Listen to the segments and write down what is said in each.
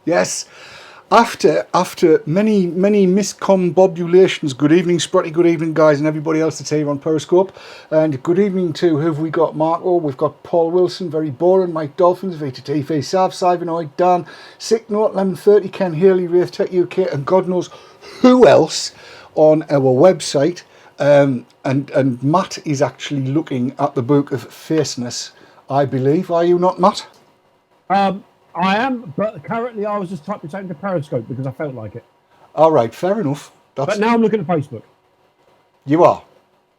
Yes. After many miscombobulations, good evening, Sprotty, good evening, guys, and everybody else that's here on Periscope. And good evening to who have we got? Marco, we've got Paul Wilson, very boring, Mike Dolphins, VTT, Face Sav, Sivanoid, Dan, Sick Note, 1130, Ken Haley, Wraith Tech UK, and God knows who else on our website. And Matt is actually looking at the book of Faceness, I believe. Are you not, Matt? I am, but currently I was just typing something to Periscope because I felt like it. All right, fair enough. But now I'm looking at Facebook. You are?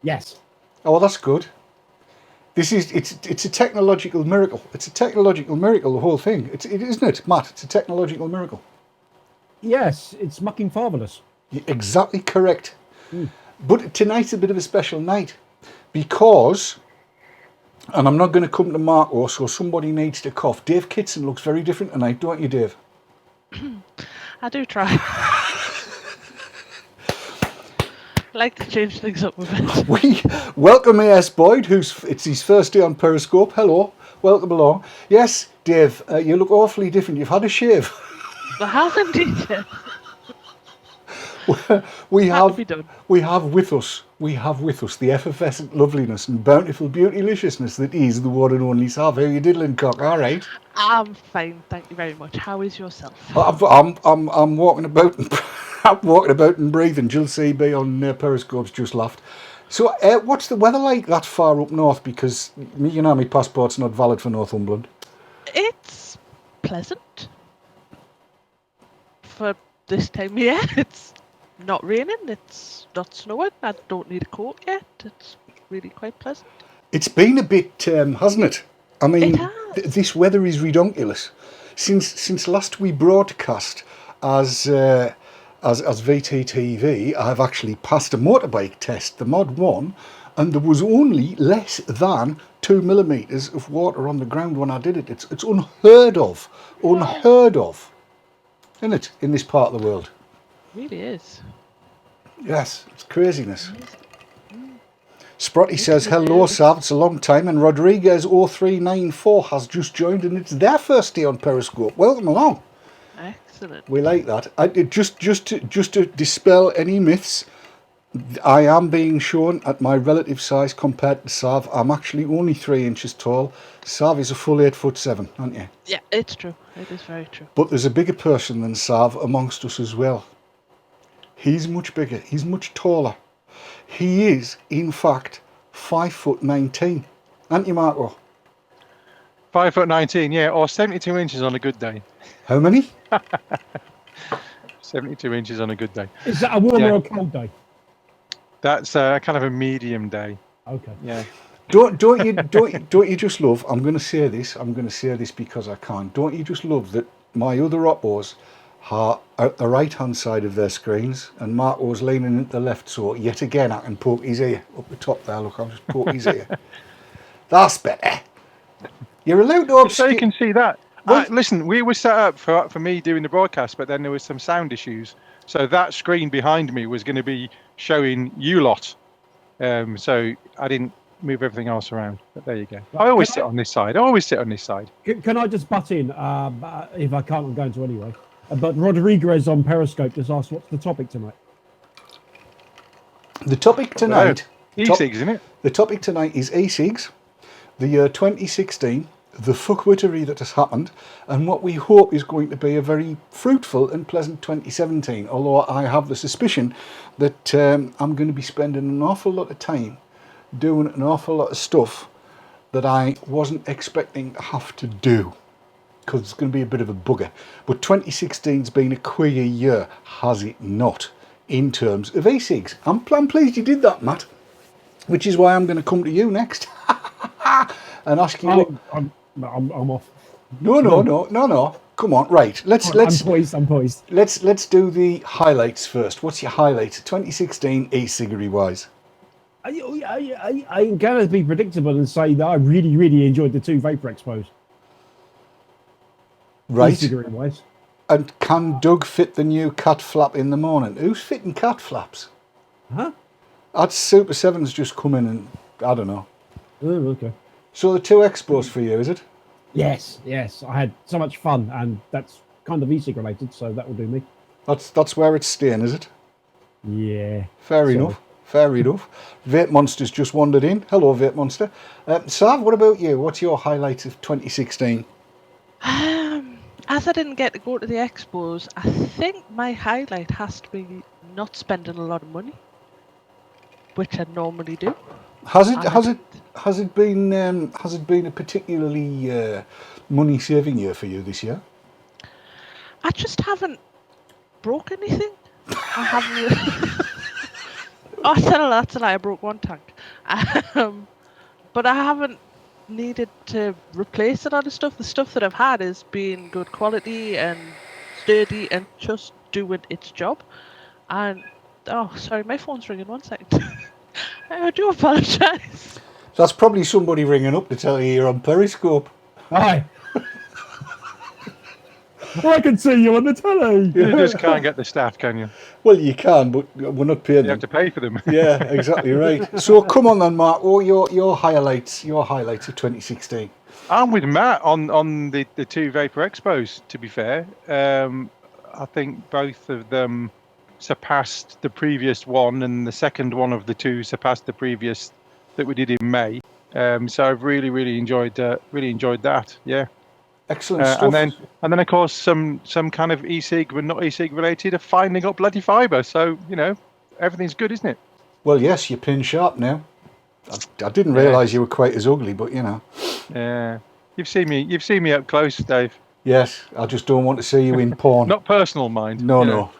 Yes. Oh, well, that's good. It's a technological miracle. It's a technological miracle, the whole thing. Isn't it, Matt? It's a technological miracle. Yes, it's mucking marvellous. You're exactly correct. But tonight's a bit of a special night because, and I'm not going to come to Marco, so somebody needs to cough. Dave Kitson looks very different tonight, don't you, Dave? I do try. I like to change things up a bit. We welcome AS Boyd, it's his first day on Periscope. Hello, welcome along. Yes, Dave, you look awfully different. You've had a shave. I have indeed, yes. we have with us the effervescent loveliness and bountiful beautyliciousness that is the one and only Sav. How you diddling, cock? All right. I'm fine, thank you very much. How is yourself? I'm walking about and I'm walking about and breathing. Jill CB on Periscope's just laughed. So, what's the weather like that far up north? Because my passport's not valid for Northumberland. It's pleasant for this time of year. It's not raining, it's not snowing, I don't need a coat yet, it's really quite pleasant. It's been a bit, hasn't it? I mean, this weather is redonkulous. Since last we broadcast as VTTV, I've actually passed a motorbike test, the Mod 1, and there was only less than 2 millimetres of water on the ground when I did it. It's unheard of, isn't it, in this part of the world? It really is. Yes, it's craziness. Sprotty says, hello, Sav, it's a long time, and Rodriguez 0394 has just joined, and it's their first day on Periscope. Welcome along. Excellent. We like that. Just to dispel any myths, I am being shown at my relative size compared to Sav. I'm actually only 3 inches tall. Sav is a full 8'7", aren't you? Yeah, it's true. It is very true. But there's a bigger person than Sav amongst us as well. He's much bigger. He's much taller. He is, in fact, 5'19". Aren't you, Marco? 5'19", yeah, or 72 inches on a good day. How many? 72 inches on a good day. Is that a warm or a cold day? That's kind of a medium day. Okay. Yeah. Don't you just love? I'm going to say this because I can. Don't you just love that my other oppos are at the right hand side of their screens and Marco's leaning at the left, so yet again I can poke his ear up the top there. Look, I'll just poke his ear. That's better. You're allowed to so you can see that. Listen, we were set up for me doing the broadcast, but then there was some sound issues, so that screen behind me was going to be showing you lot, so I didn't move everything else around, but there you go. I always sit on this side. Can I just butt in? If I can't, I'm going to anyway. But Rodriguez on Periscope just asked, what's the topic tonight? The topic tonight... e-cigs, isn't it? The topic tonight is e-cigs, the year 2016, the fuckwittery that has happened, and what we hope is going to be a very fruitful and pleasant 2017, although I have the suspicion that I'm going to be spending an awful lot of time doing an awful lot of stuff that I wasn't expecting to have to do, because it's going to be a bit of a bugger. But 2016's been a queer year, has it not, in terms of e-cigs? I'm pleased you did that, Matt, which is why I'm going to come to you next and ask you. I'm off. No. Come on, right. I'm poised. Let's do the highlights first. What's your highlights 2016 e-ciggery wise? I'm going to be predictable and say that I really, really enjoyed the 2 Vapor Expos. Right. E-cigarette wise. And can Doug fit the new cat flap in the morning? Who's fitting cat flaps? Huh? That's Super 7's just come in and I don't know. Oh, okay. So the 2 Expos for you, is it? Yes, yes. I had so much fun, and that's kind of e-cig related, so that will do me. That's where it's staying, is it? Yeah. Fair Sorry. enough. Fair enough. Vape Monster's just wandered in. Hello, Vape Monster. Sav, what about you? What's your highlight of 2016? As I didn't get to go to the expos, I think my highlight has to be not spending a lot of money, which I normally do. Has it And I has it didn't. has it been a particularly money saving year for you this year? I just haven't broke anything. I haven't. Oh, that's a lie. I broke one tank. Um, but I haven't needed to replace a lot of stuff. The stuff that I've had has been good quality and sturdy and just doing its job. And oh, sorry, my phone's ringing. 1 second. I do apologise. That's probably somebody ringing up to tell you you're on Periscope. Hi. I can see you on the telly. You just can't get the staff, can you? Well, you can, but we're not paying You have them. to pay for them. Yeah, exactly right. So come on then, Mark. Oh, your highlights of 2016. I'm with Matt on the two Vapor Expos, to be fair. I think both of them surpassed the previous one, and the second one of the two surpassed the previous that we did in May. So I've really enjoyed that. Yeah. Excellent stuff. And then of course some kind of e-cig but not e-cig related are finding up bloody fibre. So, everything's good, isn't it? Well, yes, you're pin sharp now. I didn't realise you were quite as ugly, but Yeah. You've seen me up close, Dave. Yes, I just don't want to see you in porn. Not personal, mind. No.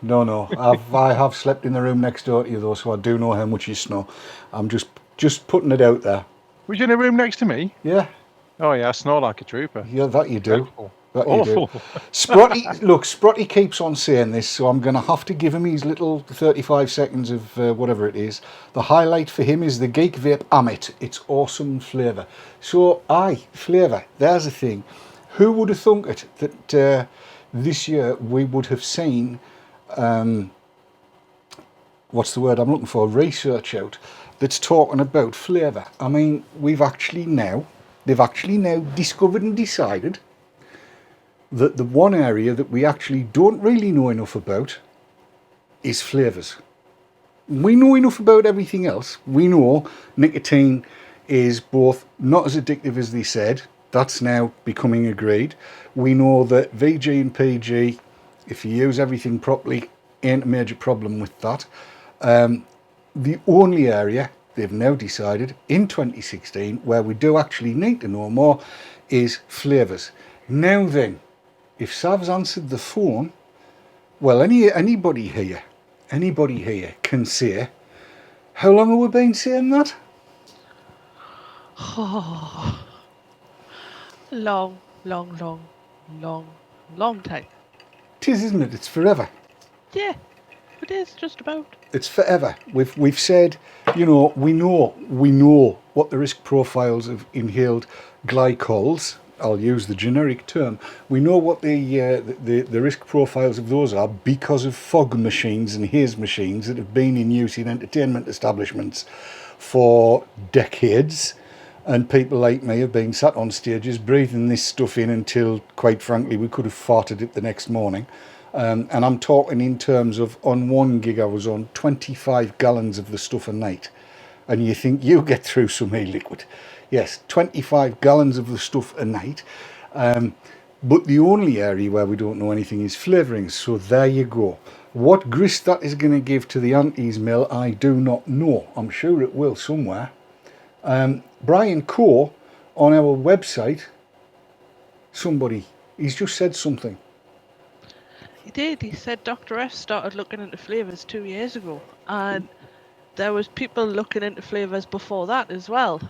I have slept in the room next door to you though, so I do know how much you snore. I'm just putting it out there. Was you in a room next to me? Yeah, Oh yeah, I snore like a trooper. yeah, that you do. Dreadful. That you do. Awful. Sprotty keeps on saying this, so I'm going to have to give him his little 35 seconds of whatever it is. The highlight for him is the Geek Vape Amit. It's awesome flavour. So, flavour, there's a thing. Who would have thunk it that this year we would have seen, what's the word I'm looking for, research out that's talking about flavour. I mean, they've actually now discovered and decided that the one area that we actually don't really know enough about is flavours. We know enough about everything else. We know nicotine is both not as addictive as they said. That's now becoming agreed. We know that VG and PG, if you use everything properly, ain't a major problem with that. The only area they've now decided in 2016 where we do actually need to know more is flavours. Now then, if Sav's answered the phone, well, anybody here can say, how long have we been saying that? Oh, long time. It is, isn't it? It's forever. Yeah, it is just about. It's forever. We've said, we know what the risk profiles of inhaled glycols. I'll use the generic term. We know what the risk profiles of those are because of fog machines and haze machines that have been in use in entertainment establishments for decades. And people like me have been sat on stages breathing this stuff in until, quite frankly, we could have farted it the next morning. And I'm talking in terms of, on one gig I was on 25 gallons of the stuff a night. And you think you get through some e-liquid. Yes, 25 gallons of the stuff a night. But the only area where we don't know anything is flavourings. So there you go. What grist that is going to give to the Auntie's mill, I do not know. I'm sure it will somewhere. Brian Coe on our website, he's just said something. He did. He said Dr. F started looking into flavours 2 years ago, and there was people looking into flavours before that as well.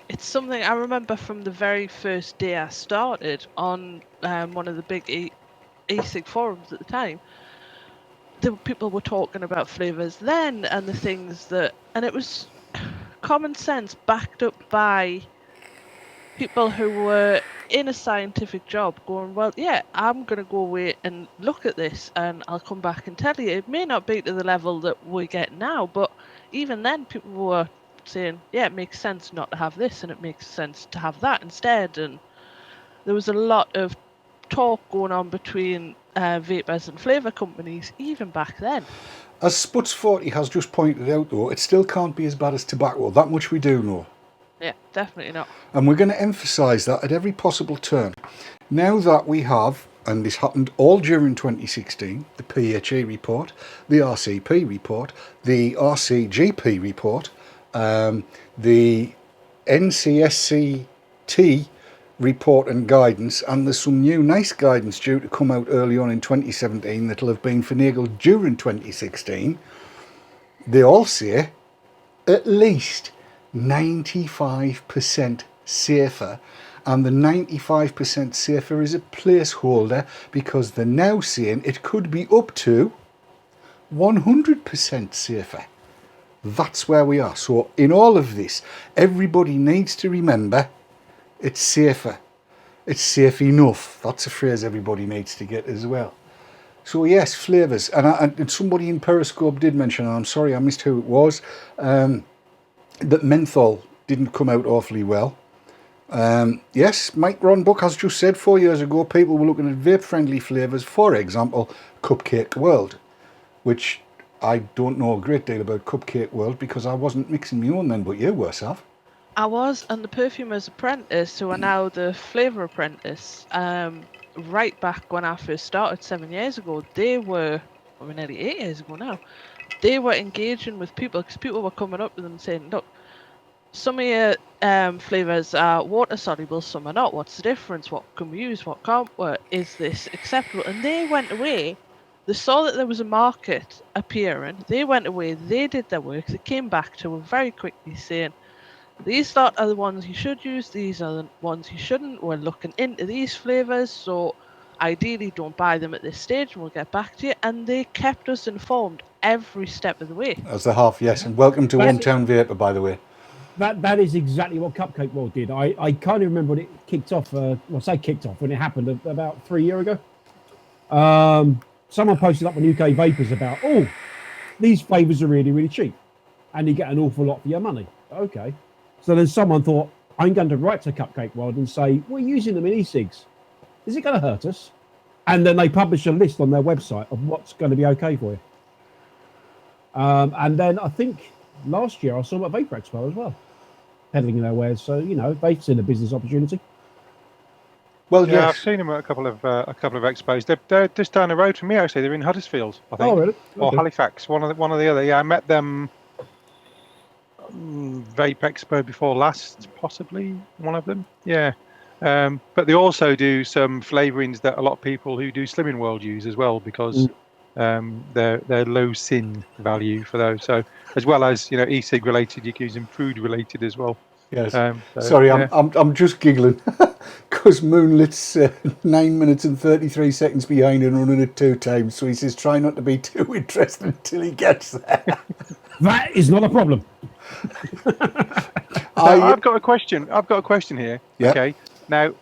It's something I remember from the very first day I started on one of the big e-cig forums at the time. People were talking about flavours then and the things that, and it was common sense backed up by people who were in a scientific job going, well, yeah, I'm going to go away and look at this and I'll come back and tell you. It may not be to the level that we get now, but even then people were saying, yeah, it makes sense not to have this and it makes sense to have that instead. And there was a lot of talk going on between vapors and flavour companies even back then. As Sputs 40 has just pointed out, though, it still can't be as bad as tobacco. That much we do know. Yeah, definitely not. And we're going to emphasise that at every possible turn. Now that we have, and this happened all during 2016, the PHE report, the RCP report, the RCGP report, the NCSCT report and guidance, and there's some new nice guidance due to come out early on in 2017 that'll have been finagled during 2016. They all say at least 95% safer, and the 95% safer is a placeholder because they're now saying it could be up to 100% safer. That's where we are. So in all of this, everybody needs to remember it's safer. It's safe enough. That's a phrase everybody needs to get as well. So yes, flavours. And somebody in Periscope did mention, and I'm sorry I missed who it was, that menthol didn't come out awfully well. Yes, Mike Ronbuck has just said 4 years ago people were looking at vape-friendly flavours, for example, Cupcake World, which I don't know a great deal about Cupcake World because I wasn't mixing my own then, but you were, Sav. I was, and the Perfumer's Apprentice, who are now the Flavour Apprentice, right back when I first started 7 years ago, they were, well, nearly 8 years ago now, they were engaging with people because people were coming up to them saying, look, some of your flavours are water soluble, some are not. What's the difference? What can we use? What can't we? Is this acceptable? And they went away. They saw that there was a market appearing. They went away. They did their work. They came back to them very quickly saying, these lot are the ones you should use. These are the ones you shouldn't. We're looking into these flavours. So ideally don't buy them at this stage and we'll get back to you. And they kept us informed every step of the way. As they have, yes. And welcome to Hometown Vapor, by the way. That is exactly what Cupcake World did. I kind of remember when it kicked off. When it happened about 3 years ago. Someone posted up on UK Vapors about, these flavours are really, really cheap. And you get an awful lot for your money. Okay. So then someone thought, I'm going to write to Cupcake World and say, we're using them in e-cigs. Is it going to hurt us? And then they publish a list on their website of what's going to be okay for you. And then I think last year I saw them at Vapor Expo as well, peddling their wares. So, they've seen a business opportunity. Well, yeah, yes. I've seen them at a couple of expos. They're just down the road from me. Actually, they're in Huddersfield, I think. Oh, really? Or Okay. Halifax, one or the other. Yeah, I met them Vape Expo before last, possibly one of them. Yeah, but they also do some flavourings that a lot of people who do Slimming World use as well because they're low sin value for those. So as well as e-cig related, you can use them food related as well. Yes. So, Sorry, yeah. I'm just giggling because Moonlit's 9 minutes and 33 seconds behind and running at 2 times. So he says, try not to be too interested until he gets there. That is not a problem. I've got a question. Here. Yeah. Okay. Now,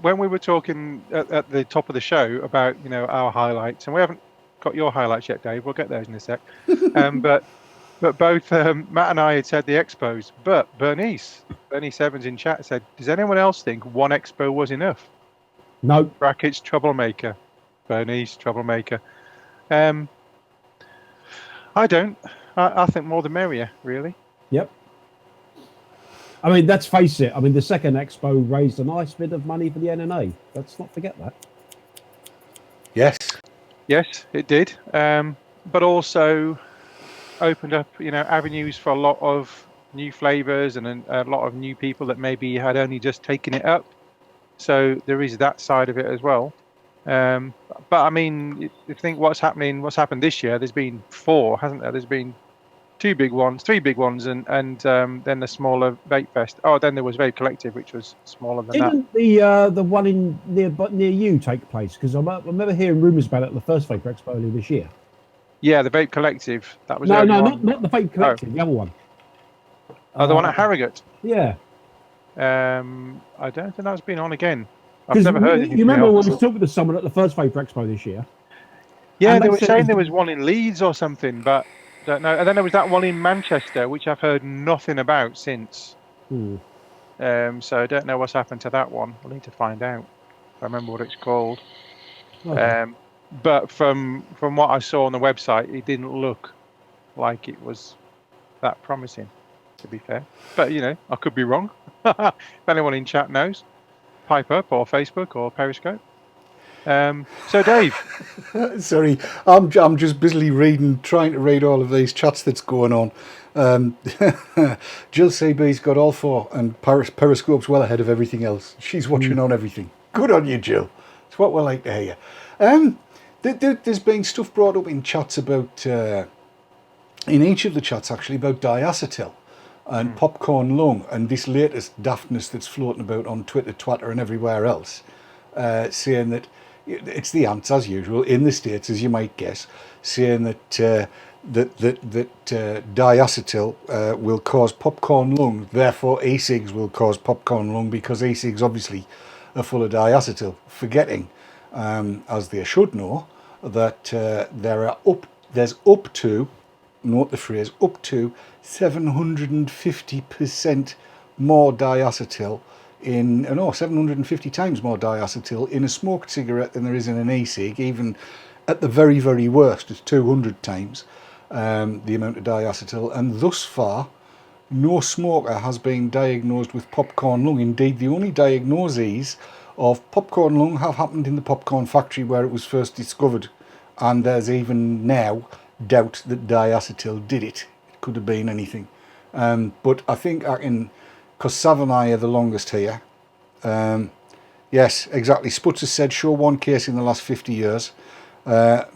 when we were talking at the top of the show about our highlights, and we haven't got your highlights yet, Dave. We'll get those in a sec. But both Matt and I had said the expos. But Bernice Evans in chat said, does anyone else think one expo was enough? No. Brackets troublemaker. Bernice troublemaker. I don't. I think more the merrier, really. Yep. I mean, let's face it. I mean, the second expo raised a nice bit of money for the NNA. Let's not forget that. Yes. Yes, it did. But also opened up, avenues for a lot of new flavours and a lot of new people that maybe had only just taken it up. So there is that side of it as well. But I mean, you think what's happened this year? There's been 4, hasn't there? There's been 3 big ones, and then the smaller Vape Fest. Oh, then there was Vape Collective, which was smaller than that. Didn't the one near you take place? Because I remember hearing rumours about it at the first Vape Expo earlier this year. Yeah, the Vape Collective. That was not the Vape Collective. The other one. Oh, the one at Harrogate. Yeah. I don't think that's been on again. I've never heard anything. You remember else. when we was talking to someone at the first Vape Expo this year? Yeah, they were saying there was one in Leeds or something, but don't know. And then there was that one in Manchester, which I've heard nothing about since. So I don't know what's happened to that one. We'll need to find out. I remember what it's called. Okay. But from what I saw on the website, it didn't look like it was that promising, to be fair. But, I could be wrong. If anyone in chat knows, pipe up, or Facebook or Periscope. So, Dave. Sorry, I'm just busily trying to read all of these chats that's going on. Jill CB's got all four, and Periscope's well ahead of everything else. She's watching on everything. Good on you, Jill. It's what we like to hear. There's been stuff brought up in chats about, in each of the chats actually, about diacetyl and popcorn lung and this latest daftness that's floating about on Twitter, Twitter and everywhere else, saying that it's the ants as usual in the States, as you might guess, saying that diacetyl will cause popcorn lung, therefore e-cigs will cause popcorn lung because e-cigs obviously are full of diacetyl, forgetting, as they should know, that there's up to, note the phrase, up to 750% more diacetyl 750 times more diacetyl in a smoked cigarette than there is in an e-cig. Even at the very, very worst, it's 200 times the amount of diacetyl. And thus far, no smoker has been diagnosed with popcorn lung. Indeed, the only diagnoses of popcorn lung have happened in the popcorn factory where it was first discovered. And there's even now doubt that diacetyl did it. It could have been anything. But I think I can... because Sav and I are the longest here. Yes, exactly. Sputs has said, show one case in the last 50 years.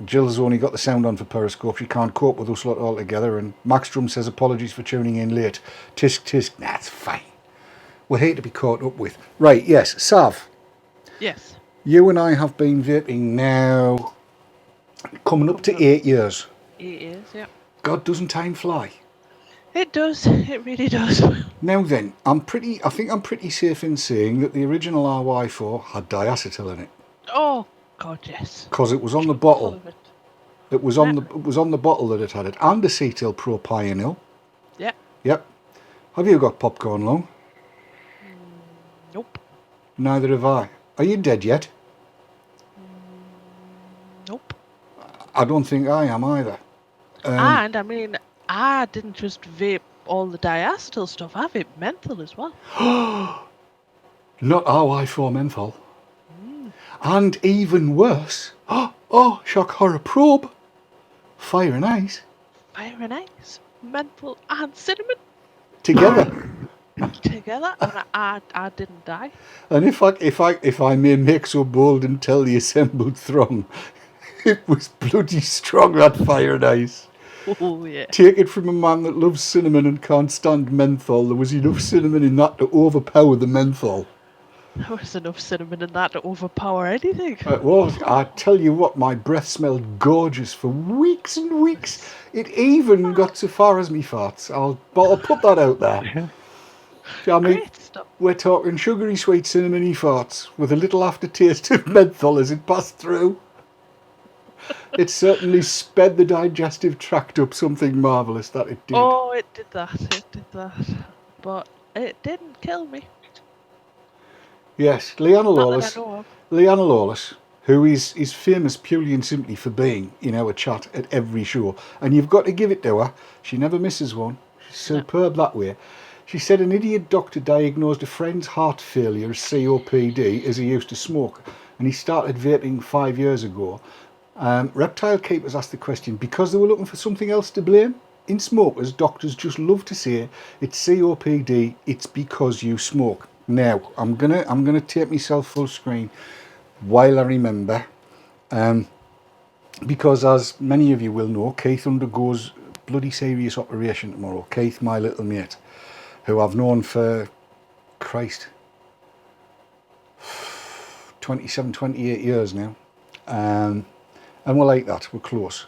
Jill's only got the sound on for Periscope. She can't cope with us lot altogether. And Max Drum says, apologies for tuning in late. Tisk, tisk. Nah, it's fine. We hate to be caught up with. Right, yes. Sav. Yes. You and I have been vaping now coming up to 8 years. 8 years, yeah. God, doesn't time fly? It does. It really does. Now then, I think I'm pretty safe in saying that the original RY4 had diacetyl in it. Oh God, yes. Because it was on the Full bottle. of it. It was on the bottle that it had it, and acetyl propionyl. Yeah. Yep. Have you got popcorn lung? Nope. Neither have I. Are you dead yet? Nope. I don't think I am either. And I mean, I didn't just vape all the diacetyl stuff. I vape menthol as well. Not RY4 menthol. And even worse, oh, shock horror probe, fire and ice. Fire and ice, menthol and cinnamon Together. together, and I didn't die. And if I may make so bold and tell the assembled throng, it was bloody strong, that fire and ice. Oh yeah. Take it from a man that loves cinnamon and can't stand menthol. There was enough cinnamon in that to overpower the menthol. There was enough cinnamon in that to overpower anything. It was. I tell you what, my breath smelled gorgeous for weeks and weeks. It even got so far as me farts. I'll put that out there. I mean, Great stuff. we're talking sugary sweet cinnamony farts with a little aftertaste of menthol as it passed through. It certainly sped the digestive tract up something marvellous, that it did. Oh, it did that. It did that. But it didn't kill me. Yes, Leanna Not Lawless. that I know of. Leanna Lawless, who is famous purely and simply for being in our chat at every show. And you've got to give it to her. She never misses one. She's superb that way. She said an idiot doctor diagnosed a friend's heart failure as COPD as he used to smoke. And he started vaping 5 years ago. Reptile Keepers asked the question, because they were looking for something else to blame? In smokers, doctors just love to say, it's COPD, it's because you smoke. Now, I'm gonna take myself full screen while I remember, because as many of you will know, Keith undergoes bloody serious operation tomorrow. Keith, my little mate, who I've known for, Christ, 27, 28 years now, and we're like that, we're close.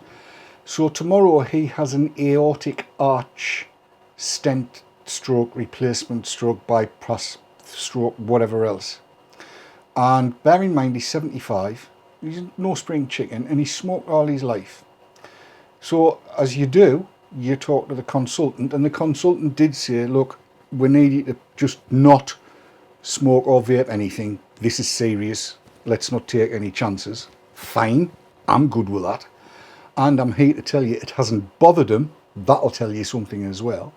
So tomorrow he has an aortic arch stent stroke replacement stroke bypass stroke whatever else. And bear in mind he's 75, he's no spring chicken, and he's smoked all his life. So as you do, you talk to the consultant, and the consultant did say, look, we need you to just not smoke or vape anything. This is serious. let's not take any chances. Fine, I'm good with that. And I'm here to tell you it hasn't bothered him. That'll tell you something as well.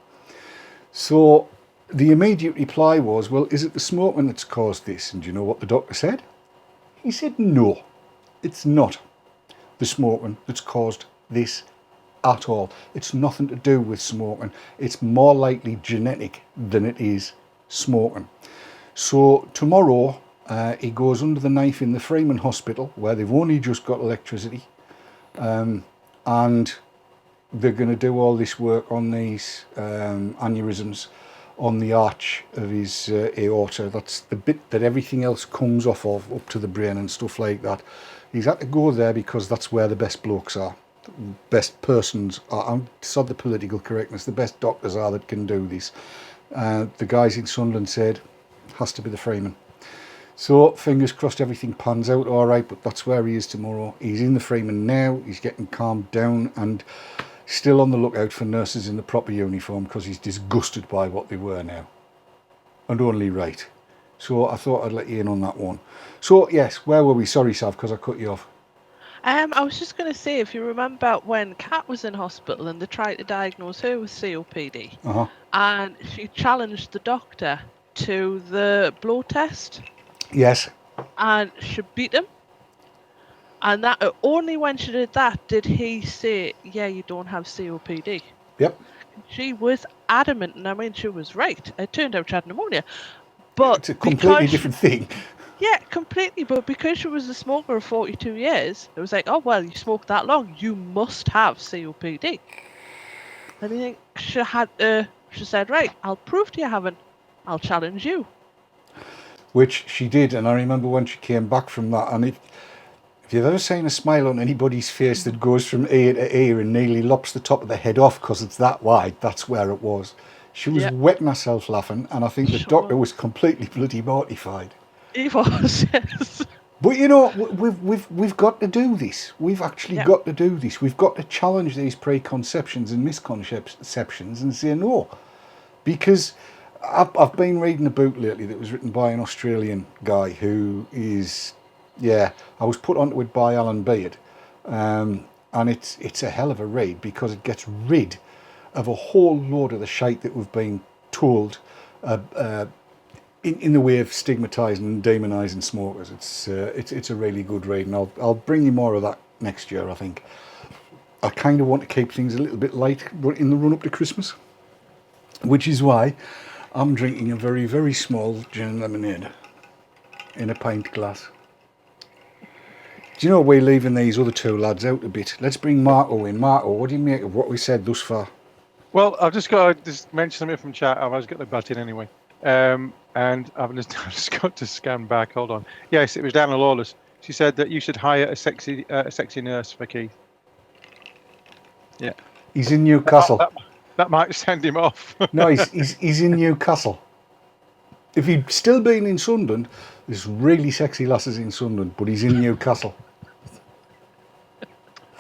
So the immediate reply was, well, is it the smoking that's caused this? And do you know what the doctor said? He said, no, it's not the smoking that's caused this at all. It's nothing to do with smoking. It's more likely genetic than it is smoking. So tomorrow he goes under the knife in the Freeman Hospital, where they've only just got electricity, and they're going to do all this work on these aneurysms on the arch of his aorta. That's the bit that everything else comes off of, up to the brain and stuff like that. He's had to go there because that's where the best blokes are, the best persons are. I'm sorry, the political correctness, the best doctors are that can do this. The guys in Sunderland said, has to be the Freeman. So fingers crossed everything pans out all right, but that's where he is tomorrow. He's in the Freeman now, he's getting calmed down and still on the lookout for nurses in the proper uniform because he's disgusted by what they were now. And only right. So I thought I'd let you in on that one. So yes, where were we? Sorry, Sav, because I cut you off. I was just going to say, if you remember when Kat was in hospital and they tried to diagnose her with COPD, and she challenged the doctor to the blood test. Yes. And she beat him. And that only when she did that did he say, yeah, you don't have COPD. Yep. She was adamant, and I mean, she was right. It turned out she had pneumonia. But it's a completely different thing. Yeah, completely. But because she was a smoker of 42 years, it was like, oh, well, you smoked that long, you must have COPD. And I think she said, right, I'll prove to you haven't. I'll challenge you. Which she did, and I remember when she came back from that, and if you've ever seen a smile on anybody's face that goes from ear to ear and nearly lops the top of the head off because it's that wide, that's where it was. She was wetting herself laughing, and I think the doctor was completely bloody mortified. He was, yes. But you know, we've got to do this. We've actually got to do this. We've got to challenge these preconceptions and misconceptions and say no. Because I've been reading a book lately that was written by an Australian guy who is, I was put onto it by Alan Beard. And it's a hell of a read because it gets rid of a whole load of the shite that we've been told in the way of stigmatising and demonising smokers. It's a really good read, and I'll bring you more of that next year, I think. I kind of want to keep things a little bit light in the run up to Christmas, which is why I'm drinking a very, very small gin and lemonade in a pint glass. Do you know we're leaving these other two lads out a bit? Let's bring Marco in. Marco, what do you make of what we said thus far? Well, I've just got to mention something from chat. I was going to butt in anyway. And I've just got to scan back. Hold on. Yes, it was Dana Lawless. She said that you should hire a sexy nurse for Keith. Yeah. He's in Newcastle. That might send him off. No, he's in Newcastle. If he'd still been in Sunderland, there's really sexy lasses in Sunderland, but he's in Newcastle.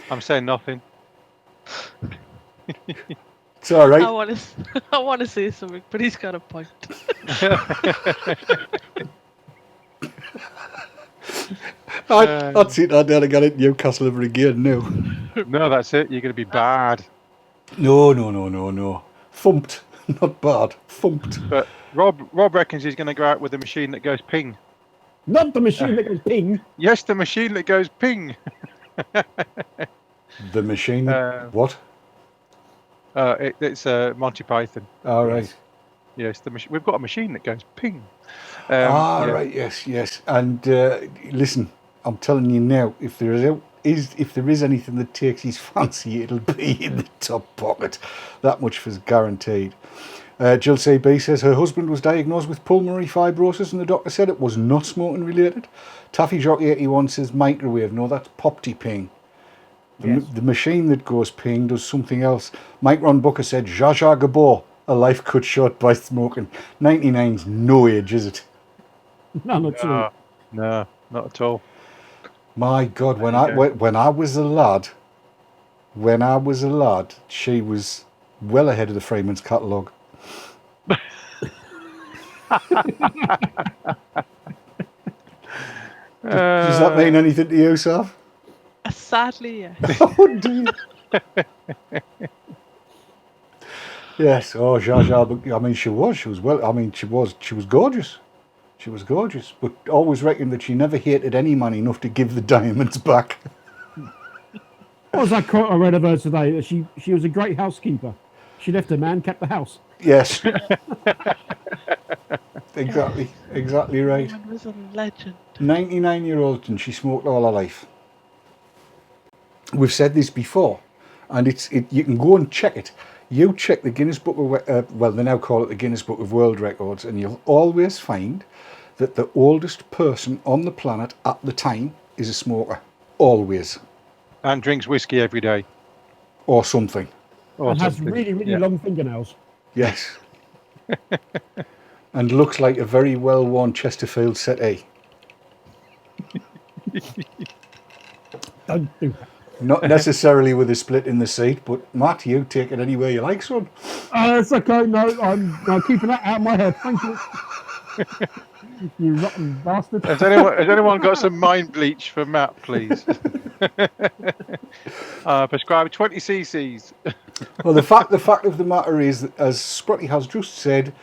I'm saying nothing. It's all right. I want to say something, but he's got a point. I'd sit down and get it Newcastle ever again. No. No, that's it. You're going to be bad. No. Thumped, not bad. Thumped. But Rob reckons he's going to go out with a machine that goes ping. Not the machine that goes ping. Yes, the machine that goes ping. The machine. What? It's Monty Python. All right. Yes, we've got a machine that goes ping. Right. Yes. And listen, I'm telling you now, if there is anything that takes his fancy, it'll be in the top pocket. That much was guaranteed. Jill CB says her husband was diagnosed with pulmonary fibrosis and the doctor said it was not smoking related. Taffy Jock 81 says microwave. No, that's Popty ping. The machine that goes ping does something else. Mike Ron Booker said Zsa Zsa Gabor, a life cut short by smoking. 99's no age, is it? None at all. No, not at all. My God, when I was a lad, she was well ahead of the Freeman's catalogue. Does that mean anything to you, Sav? Sadly, yes. Oh dear. Yes. Oh, Zsa Zsa. But I mean, she was well. I mean, she was gorgeous. She was gorgeous. But always reckoned that she never hated any man enough to give the diamonds back. What was that quote I read of her today? That she was a great housekeeper. She left her man, kept the house. Yes. Exactly right. Woman was a legend. 99-year-old, and she smoked all her life. We've said this before, and you can go and check it. You check the Guinness Book of well, they now call it the Guinness Book of World Records, and you'll always find that the oldest person on the planet at the time is a smoker. Always. And drinks whiskey every day. Or something. Or And has something. really long fingernails. Yes. And looks like a very well-worn Chesterfield settee. Don't do that. Not necessarily with a split in the seat, but Matt, you take it anywhere you like, son. It's okay. No, I'm keeping that out of my head. Thank you. You rotten bastard. Has anyone got some mind bleach for Matt, please? Prescribe 20 cc's. Well, the fact of the matter is, that, as Sprotty has just said,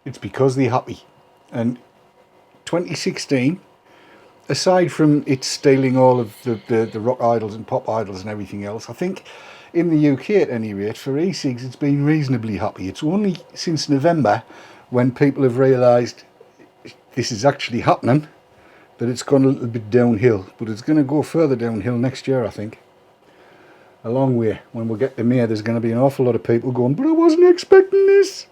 it's because they're happy. And 2016, aside from it stealing all of the rock idols and pop idols and everything else, I think in the UK at any rate, for e-cigs, it's been reasonably happy. It's only since November, when people have realised this is actually happening, that it's gone a little bit downhill. But it's going to go further downhill next year, I think. A long way. When we get to May, there's going to be an awful lot of people going, but I wasn't expecting this.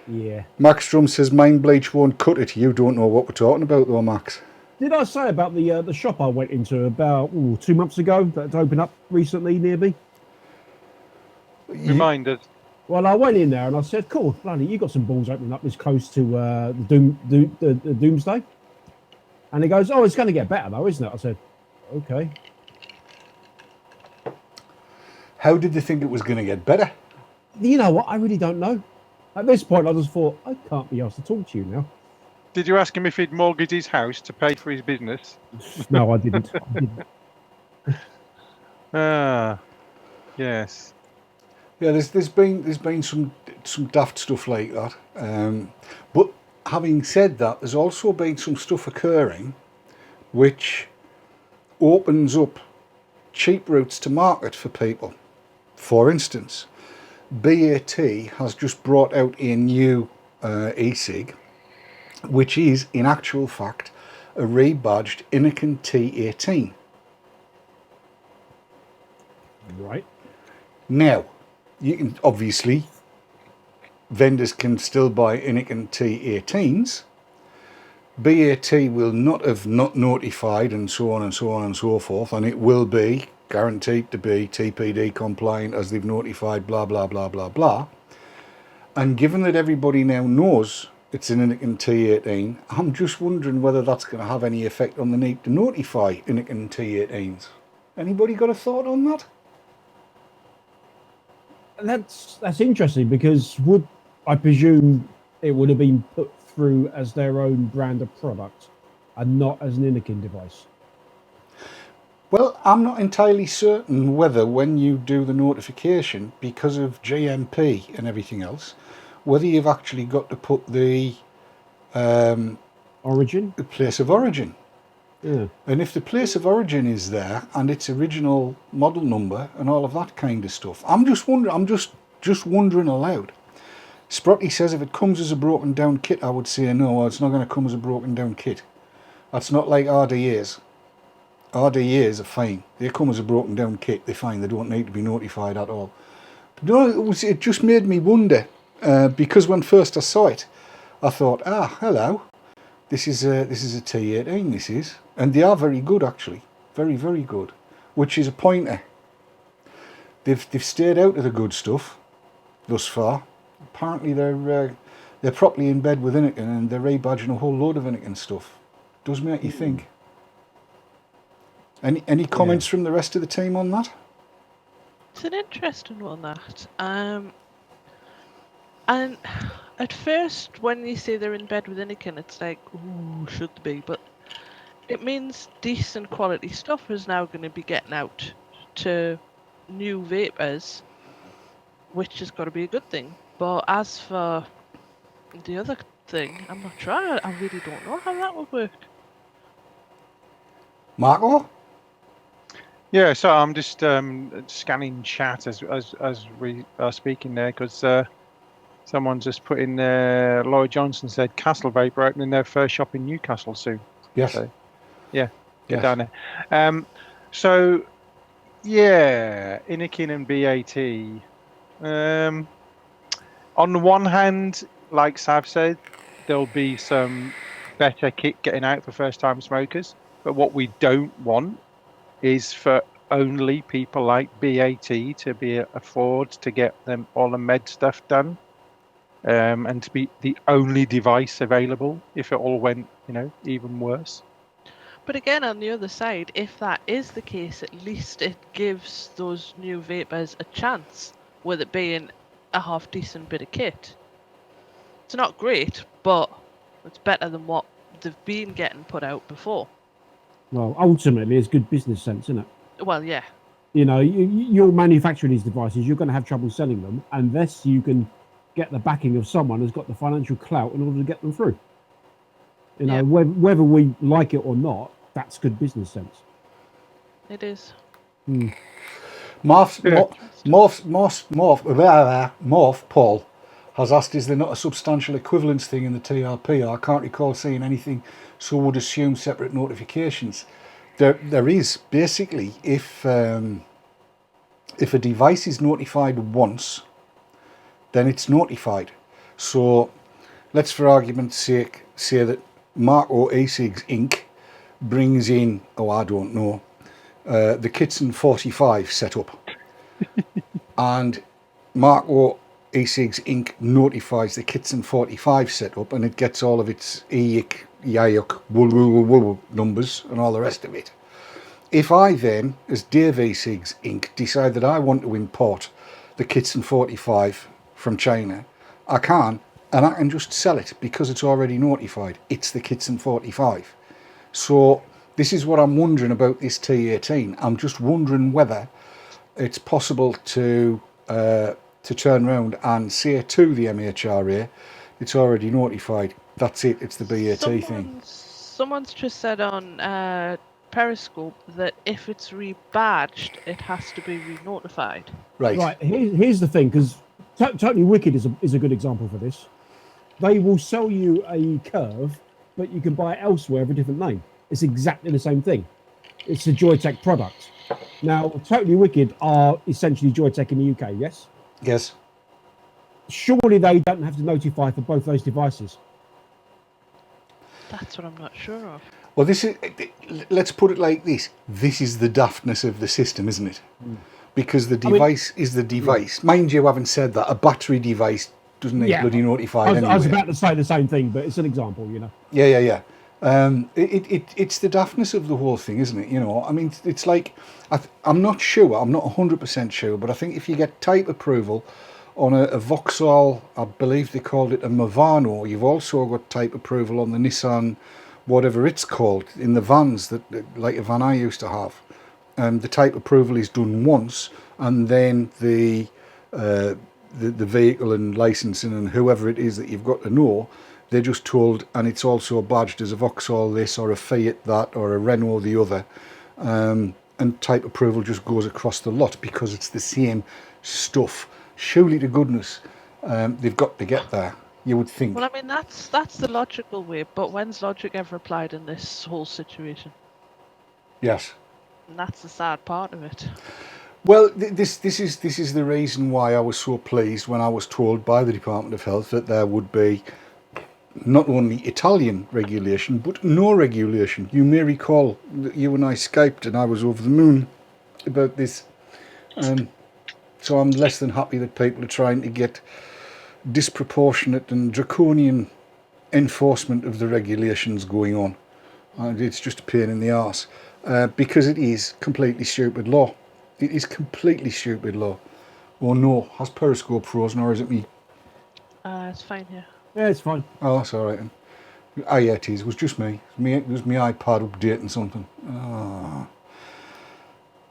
Yeah. Max Drum says mind bleach won't cut it. You don't know what we're talking about though, Max. Did I say about the shop I went into about 2 months ago that's opened up recently near me? Remind us. Well, I went in there and I said, "Cool, bloody, you got some balls opening up this close to the Doomsday." And he goes, "Oh, it's going to get better though, isn't it?" I said, "Okay." How did they think it was going to get better? You know what? I really don't know. At this point, I just thought, I can't be asked to talk to you now. Did you ask him if he'd mortgaged his house to pay for his business? No, I didn't. Ah, yes. Yeah, there's been some daft stuff like that. But having said that, there's also been some stuff occurring which opens up cheap routes to market for people. For instance, BAT has just brought out a new e-cig, which is in actual fact a rebadged Inniken T18. Right. Now, you can obviously, vendors can still buy Inniken T18s. BAT will not have not notified and so on and so on and so forth, and it will be guaranteed to be TPD compliant as they've notified blah blah blah blah blah. And given that everybody now knows it's an Inniken T18, I'm just wondering whether that's going to have any effect on the need to notify Inniken T18s. Anybody got a thought on that? That's interesting because I presume it would have been put through as their own brand of product and not as an Inniken device. Well, I'm not entirely certain whether when you do the notification, because of GMP and everything else, whether you've actually got to put the Origin? the place of origin. Yeah. And if the place of origin is there and its original model number and all of that kind of stuff, I'm just wondering aloud. Sprotty says if it comes as a broken down kit, I would say no, it's not going to come as a broken down kit. That's not like RDAs. RDAs are fine. They come as a broken down kit. They're fine. They don't need to be notified at all. But no, it just made me wonder, because when first I saw it, I thought, hello, this is a T18, this is. And they are very good, actually. Very, very good. Which is a pointer. They've stayed out of the good stuff thus far. Apparently they're properly in bed with Inniken and they're rebadging a whole load of Inniken stuff. Does make you think. Any comments from the rest of the team on that? It's an interesting one, that. And at first, when you say they're in bed with Inniken, it's like, ooh, should they be? But it means decent quality stuff is now going to be getting out to new vapors, which has got to be a good thing. But as for the other thing, I'm not sure. I really don't know how that would work. Marco? Yeah, so I'm just scanning chat as we are speaking there, because someone just put in there. Lloyd Johnson said Castle Vape are opening their first shop in Newcastle soon. Yes. So, yeah, get Yes. down there. So yeah, Inikin and BAT. On the one hand, like Sav said, there'll be some better kit getting out for first-time smokers. But what we don't want is for only people like BAT to be afford to get them all the med stuff done, and to be the only device available if it all went, even worse. But again, on the other side, if that is the case, at least it gives those new vapors a chance with it being a half decent bit of kit. It's not great, but it's better than what they've been getting put out before. Well, ultimately, it's good business sense, isn't it? Well, yeah. You're manufacturing these devices, you're going to have trouble selling them unless you can get the backing of someone who's got the financial clout in order to get them through. Whether we like it or not, that's good business sense. It is. Morph Paul has asked, is there not a substantial equivalence thing in the TRP? I can't recall seeing anything, so would assume separate notifications. There is. Basically, if a device is notified once, then it's notified. So let's, for argument's sake, say that Marco e-cigs Inc. brings in, I don't know, the Kitson 45 setup. And Marco e-cigs Inc. notifies the Kitson 45 setup, and it gets all of its EIC, YAYUK, WUL numbers and all the rest of it. If I then, as Dave e-cigs Inc., decide that I want to import the Kitson 45 from China, I can, and I can just sell it because it's already notified. It's the Kitson 45. So this is what I'm wondering about this T18. I'm just wondering whether it's possible to turn around and say to the MHRA, it's already notified. That's it. It's the BAT thing. Someone's just said on Periscope that if it's rebadged, it has to be re-notified. Right. Here's the thing, because Totally Wicked is a good example for this. They will sell you a curve, but you can buy it elsewhere with a different name. It's exactly the same thing. It's a Joytech product. Now, Totally Wicked are essentially Joytech in the UK, yes? Yes. Surely they don't have to notify for both those devices. That's what I'm not sure of. Well, let's put it like this. This is the daftness of the system, isn't it? Because the device is the device. Mind you, having said that, a battery device doesn't need bloody notified anyway. I was about to say the same thing, but it's an example, Yeah. It's the daftness of the whole thing, isn't it? I mean, it's like, I'm not sure, I'm not 100% sure, but I think if you get type approval on a Vauxhall, I believe they called it a Movano, you've also got type approval on the Nissan, whatever it's called, in the vans, that like a van I used to have. The type approval is done once, and then the vehicle and licensing and whoever it is that you've got to know, they're just told, and it's also badged as a Vauxhall this or a Fiat that or a Renault the other, and type approval just goes across the lot because it's the same stuff. Surely to goodness, they've got to get there, you would think. Well, I mean, that's the logical way, but when's logic ever applied in this whole situation? Yes. And that's the sad part of it. Well, this is the reason why I was so pleased when I was told by the Department of Health that there would be not only Italian regulation, but no regulation. You may recall that you and I Skyped and I was over the moon about this. So I'm less than happy that people are trying to get disproportionate and draconian enforcement of the regulations going on. It's just a pain in the arse. Because it is completely stupid law. It is completely stupid law. Oh no, has Periscope frozen or is it me? It's fine here. Yeah, it's fine. Oh, that's all right then. Ah, yeah, it is. It was just me. It was my iPad updating something. Ah.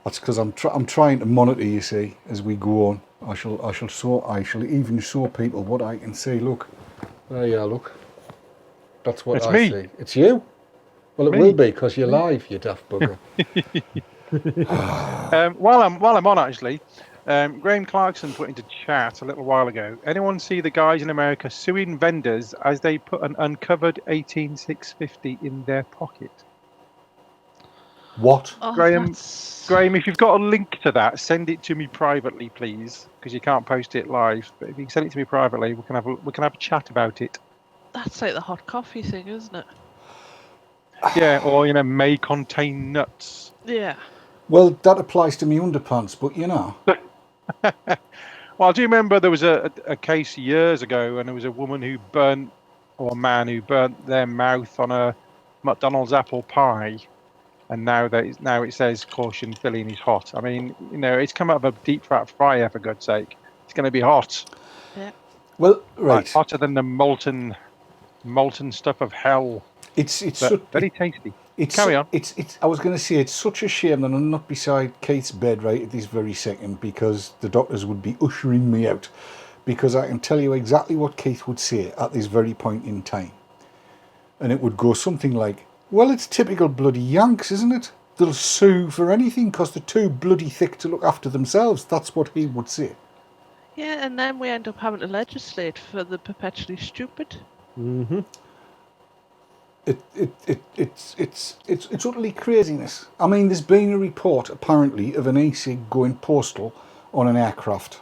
That's because I'm trying to monitor, you see, as we go on. I shall even show people what I can see. Look, there you are. Look, that's what It's I me. see. It's you. Well, it Me. will be because you're live, you daft bugger. While I'm on actually, Graham Clarkson put into chat a little while ago. Anyone see the guys in America suing vendors as they put an uncovered 18650 in their pocket? What? Oh, Graham, that's. if you've got a link to that, send it to me privately, please, because you can't post it live. But if you can send it to me privately, we can have a chat about it. That's like the hot coffee thing, isn't it? Yeah, or may contain nuts. Yeah. Well, that applies to me underpants, but you know. Well, I do remember there was a case years ago, and there was a woman who burnt, or a man who burnt their mouth on a McDonald's apple pie, and now it says caution, filling is hot. I mean, it's come out of a deep fat fryer, for God's sake. It's going to be hot. Yeah. Well, Like, right. hotter than the molten stuff of hell. It's But very tasty. Carry on. I was going to say, it's such a shame that I'm not beside Kate's bed right at this very second, because the doctors would be ushering me out, because I can tell you exactly what Keith would say at this very point in time. And it would go something like, well, it's typical bloody Yanks, isn't it? They'll sue for anything because they're too bloody thick to look after themselves. That's what he would say. Yeah, and then we end up having to legislate for the perpetually stupid. Mm-hmm. It's utterly craziness. I mean, there's been a report apparently of an e-cig going postal on an aircraft.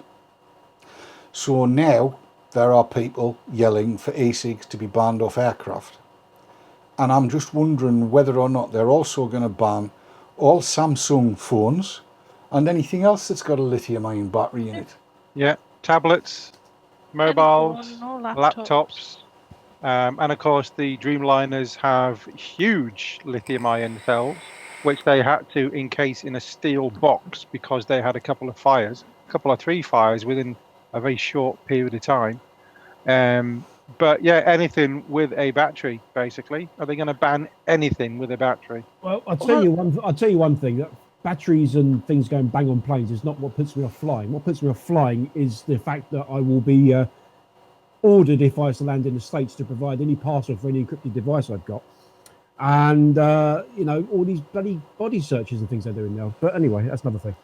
So now there are people yelling for e-cigs to be banned off aircraft. And I'm just wondering whether or not they're also going to ban all Samsung phones and anything else that's got a lithium-ion battery in it. Yeah, tablets, mobiles, Anyone, no laptops. And of course, the Dreamliners have huge lithium-ion cells, which they had to encase in a steel box because they had a couple of 3 fires within a very short period of time. But yeah, anything with a battery, basically. Are they going to ban anything with a battery? Well, I'll tell you one thing. That batteries and things going bang on planes is not what puts me off flying. What puts me off flying is the fact that I will be ordered, if I was to land in the States, to provide any password for any encrypted device I've got. And, all these bloody body searches and things they're doing now. But anyway, that's another thing.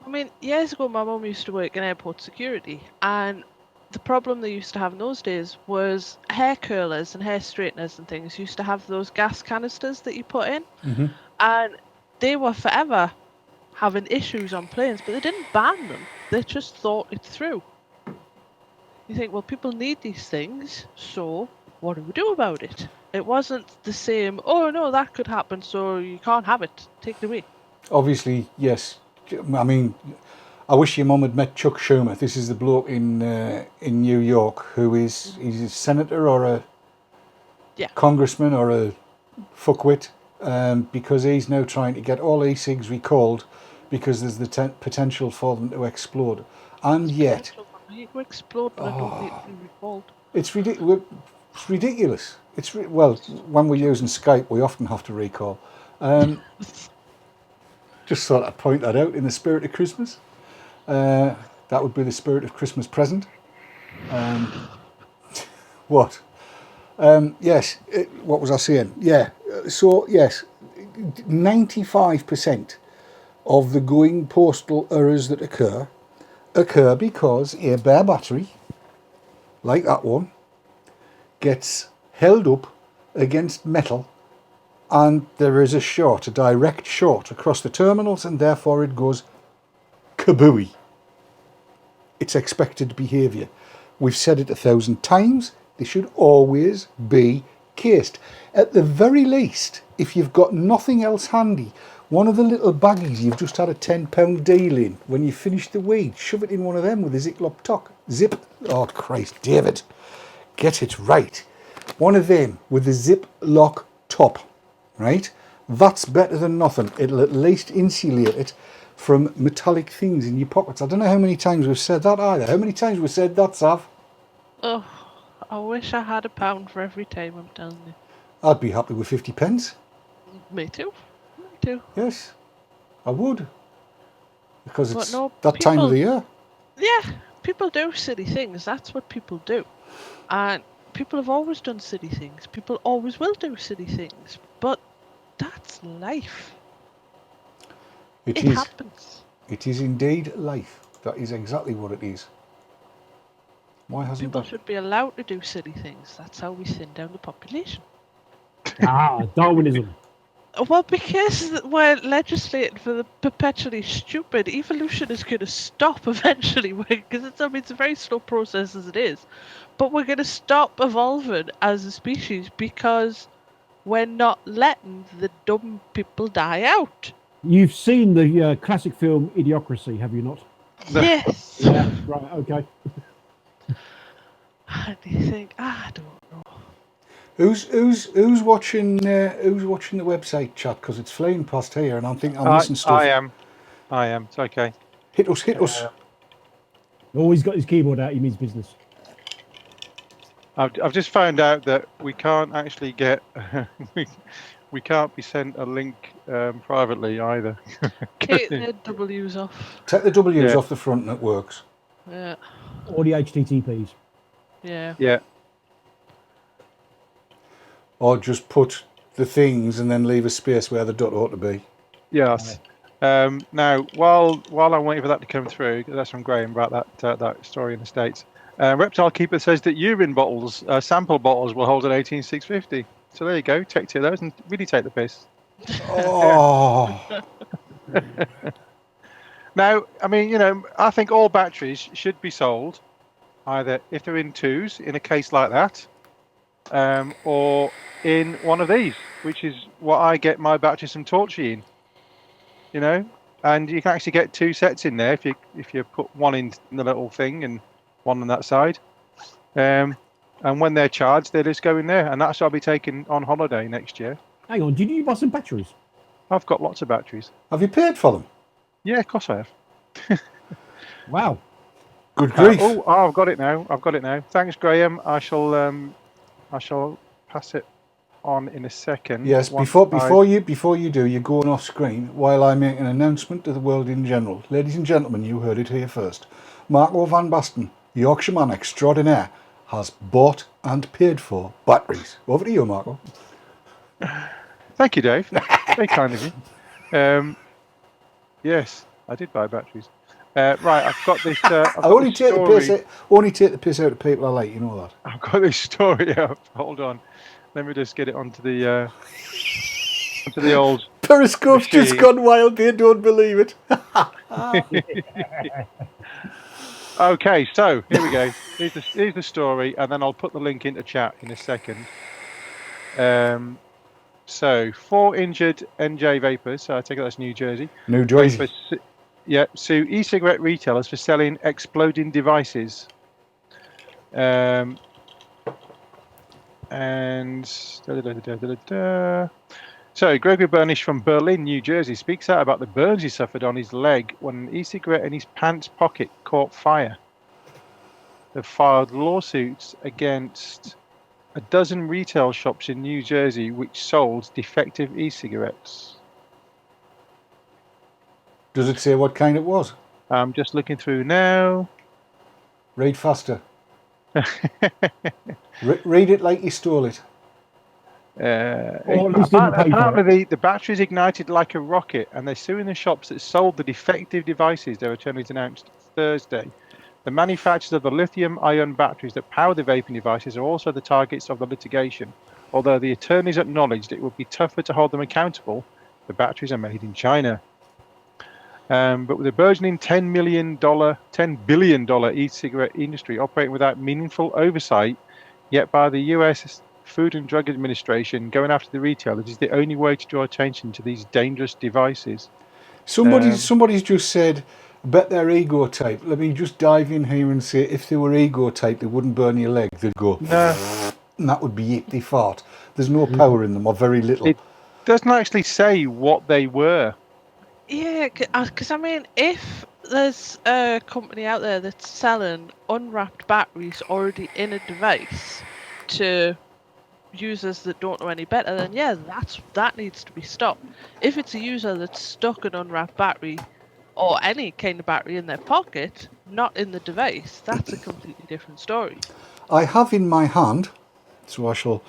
I mean, years ago, my mum used to work in airport security, and the problem they used to have in those days was hair curlers and hair straighteners and things used to have those gas canisters that you put in, and they were forever having issues on planes, but they didn't ban them. They just thought it through. You think, well, people need these things, so what do we do about it? It wasn't the same, oh no, that could happen, so you can't have it, take it away. Obviously, yes. I mean, I wish your mum had met Chuck Schumer. This is the bloke in New He's a senator or a congressman or a fuckwit, because he's now trying to get all e-cigs recalled because there's the potential for them to explode. And yet, To explode, but I don't need to be recalled. it's ridiculous. Well, when we're using Skype, we often have to recall. Just thought I'd point that out in the spirit of Christmas. That would be the spirit of Christmas present. What? Yes. What was I saying? Yeah. So yes, 95% of the going postal errors that occur because a bare battery, like that one, gets held up against metal, and there is a direct short across the terminals, and therefore it goes kabooey. It's expected behaviour. We've said it 1,000 times. They should always be cased. At the very least, if you've got nothing else handy, one of the little baggies you've just had a £10 deal in, when you finish the weed, shove it in one of them with a zip. Oh Christ, David, get it right. One of them with a zip-lock top, right? That's better than nothing. It'll at least insulate it from metallic things in your pockets. I don't know how many times we've said that either. How many times we've said that, Sav? Oh, I wish I had £1 for every time, I'm telling you. I'd be happy with 50 pence. Me too. Me too. Yes, I would. Because But it's no, that time of the year. Yeah, people do silly things. That's what people do. And people have always done silly things. People always will do silly things. But that's life. It is. happens. It is indeed life. That is exactly what it is. Why hasn't People that? should be allowed to do silly things. That's how we thin down the population. Darwinism. Well, because we're legislating for the perpetually stupid, evolution is going to stop eventually. Because it's a very slow process as it is, but we're going to stop evolving as a species because we're not letting the dumb people die out. You've seen the classic film Idiocracy, have you not? Yes. Yeah. Right. Okay. And you think, I don't know. Who's watching? Who's watching the website chat? Because it's flying past here, and I'm thinking I'm missing stuff. I am. It's okay. Hit us. Oh, he's got his keyboard out. He means business. I've just found out that we can't actually get we can't be sent a link privately either. Take the W's off. Take the W's off the front, and it works. Yeah. Or the HTTPs. Yeah. Yeah. Or just put the things and then leave a space where the dot ought to be. Yes. Now, while I'm waiting for that to come through, that's from Graham about that story in the States. Reptile Keeper says that urine bottles, sample bottles, will hold an 18650. So there you go. Take two of those and really take the piss. Oh. Now, I mean, I think all batteries should be sold either if they're in twos in a case like that, or in one of these, which is what I get my batteries from Torchy in. And you can actually get two sets in there if you put one in the little thing and one on that side. And when they're charged, they just go in there, and that's what I'll be taking on holiday next year. Hang on, did you buy some batteries? I've got lots of batteries. Have you paid for them? Yeah, of course I have. Wow. Good grief. I've got it now. Thanks, Graham. I shall pass it on in a second. Yes, before you do, you're going off screen while I make an announcement to the world in general. Ladies and gentlemen, you heard it here first. Marco van Basten, Yorkshireman extraordinaire, has bought and paid for batteries. Over to you, Marco. Thank you, Dave. Very kind of you. Yes, I did buy batteries. Right, I've got this. I only take the piss out of people I like. You know that. I've got this story up. Hold on, let me just get it onto the old. Periscope's machine. Just gone wild. They don't believe it. Okay, so here we go. Here's the story, and then I'll put the link into chat in a second. So 4 injured NJ vapors. So I take it that's New Jersey. New Jersey. Sue e-cigarette retailers for selling exploding devices. And so Gregory Burnish from Berlin, New Jersey, speaks out about the burns he suffered on his leg when an e-cigarette in his pants pocket caught fire. They've filed lawsuits against a dozen retail shops in New Jersey which sold defective e-cigarettes. Does it say what kind it was? I'm just looking through now. Read faster. Read it like you stole it. Apparently the batteries ignited like a rocket, and they're suing the shops that sold the defective devices, their attorneys announced Thursday. The manufacturers of the lithium-ion batteries that power the vaping devices are also the targets of the litigation. Although the attorneys acknowledged it would be tougher to hold them accountable, the batteries are made in China. But with a burgeoning $10 billion e-cigarette industry operating without meaningful oversight, yet by the US Food and Drug Administration going after the retailers is the only way to draw attention to these dangerous devices. Somebody's just said, bet they're ego type. Let me just dive in here and say, if they were ego type, they wouldn't burn your leg. They'd go, no. And that would be it. They fart. There's no power in them, or very little. It doesn't actually say what they were. Yeah, because I mean, if there's a company out there that's selling unwrapped batteries already in a device to, users that don't know any better, then yeah, that needs to be stopped. If it's a user that's stuck an unwrapped battery or any kind of battery in their pocket, not in the device, that's a completely different story. I have in my hand, so I shall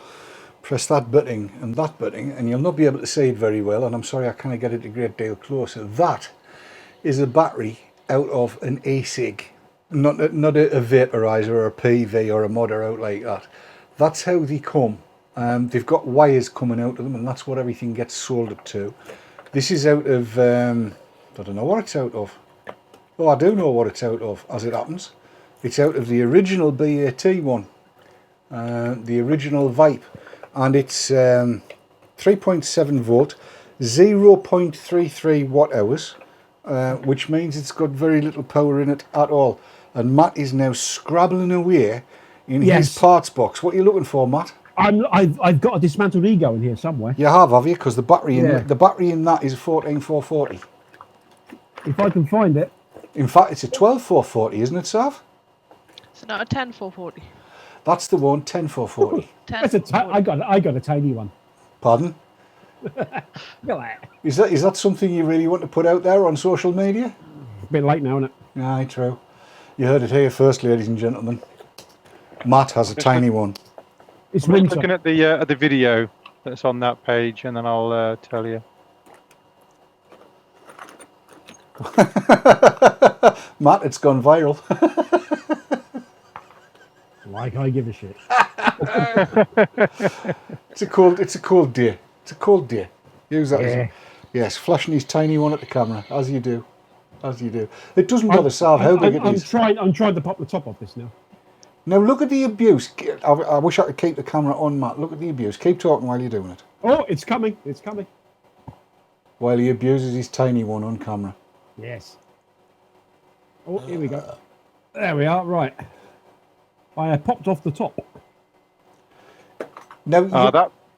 press that button and that button, and you'll not be able to see it very well, and I'm sorry I can't get it a great deal closer. That is a battery out of an e-cig, not a vaporizer or a PV or a modder out like that. That's how they come. They've got wires coming out of them, and that's what everything gets soldered to. This is out of, I don't know what it's out of. Oh, I do know what it's out of, as it happens. It's out of the original BAT one, the original Vipe, and it's 3.7 volt, 0.33 watt hours, which means it's got very little power in it at all. And Matt is now scrabbling away in his parts box. What are you looking for, Matt? I've got a dismantled ego in here somewhere. You have you? Because the battery in that is a 14440. If I can find it. In fact, it's a 12440, isn't it, Sav? It's not a 10440. That's the one, 10440. I got a tiny one. Pardon? Is that something you really want to put out there on social media? A bit late now, isn't it? Aye, true. You heard it here first, ladies and gentlemen. Matt has a tiny one. It's I'm winter. looking at the video that's on that page, and then I'll tell you. Matt, it's gone viral. Like I give a shit. It's a cold day. It's a cold day. Use that. Yeah. Yes, flashing his tiny one at the camera, as you do. It doesn't bother Sav how big it is. I'm trying to pop the top off this now. Now look at the abuse. I wish I could keep the camera on, Matt. Look at the abuse. Keep talking while you're doing it. Oh, it's coming. It's coming. While he abuses his tiny one on camera. Yes. Oh, here we go. There we are. Right. I popped off the top. Now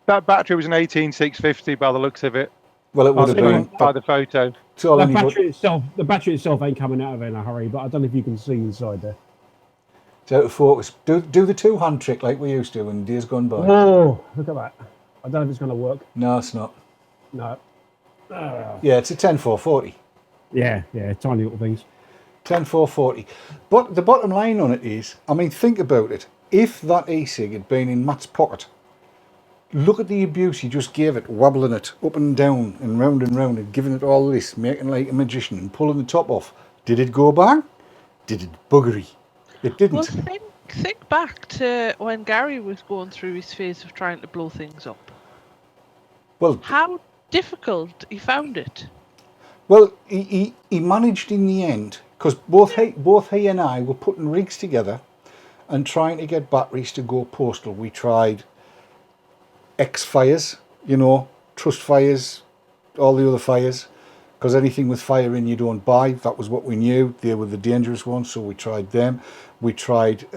that battery was an 18650 by the looks of it. Well, it would have been by the photo. The battery itself ain't coming out of it in a hurry, but I don't know if you can see inside there. It's out of focus. Do the two-hand trick like we used to in days gone by. Oh, look at that. I don't know if it's going to work. No, it's not. No. Yeah, it's a 10440. Yeah, tiny little things. 10440. But the bottom line on it is, I mean, think about it. If that e-cig had been in Matt's pocket, look at the abuse he just gave it, wobbling it up and down and round and giving it all this, making like a magician and pulling the top off. Did it go bang? Did it buggery? It didn't. Well, think back to when Gary was going through his phase of trying to blow things up. Well, how difficult he found it. Well, he managed in the end, because both he and I were putting rigs together and trying to get batteries to go postal. We tried X fires, Trust fires, all the other fires, because anything with fire in you don't buy. That was what we knew. They were the dangerous ones, so we tried them. We tried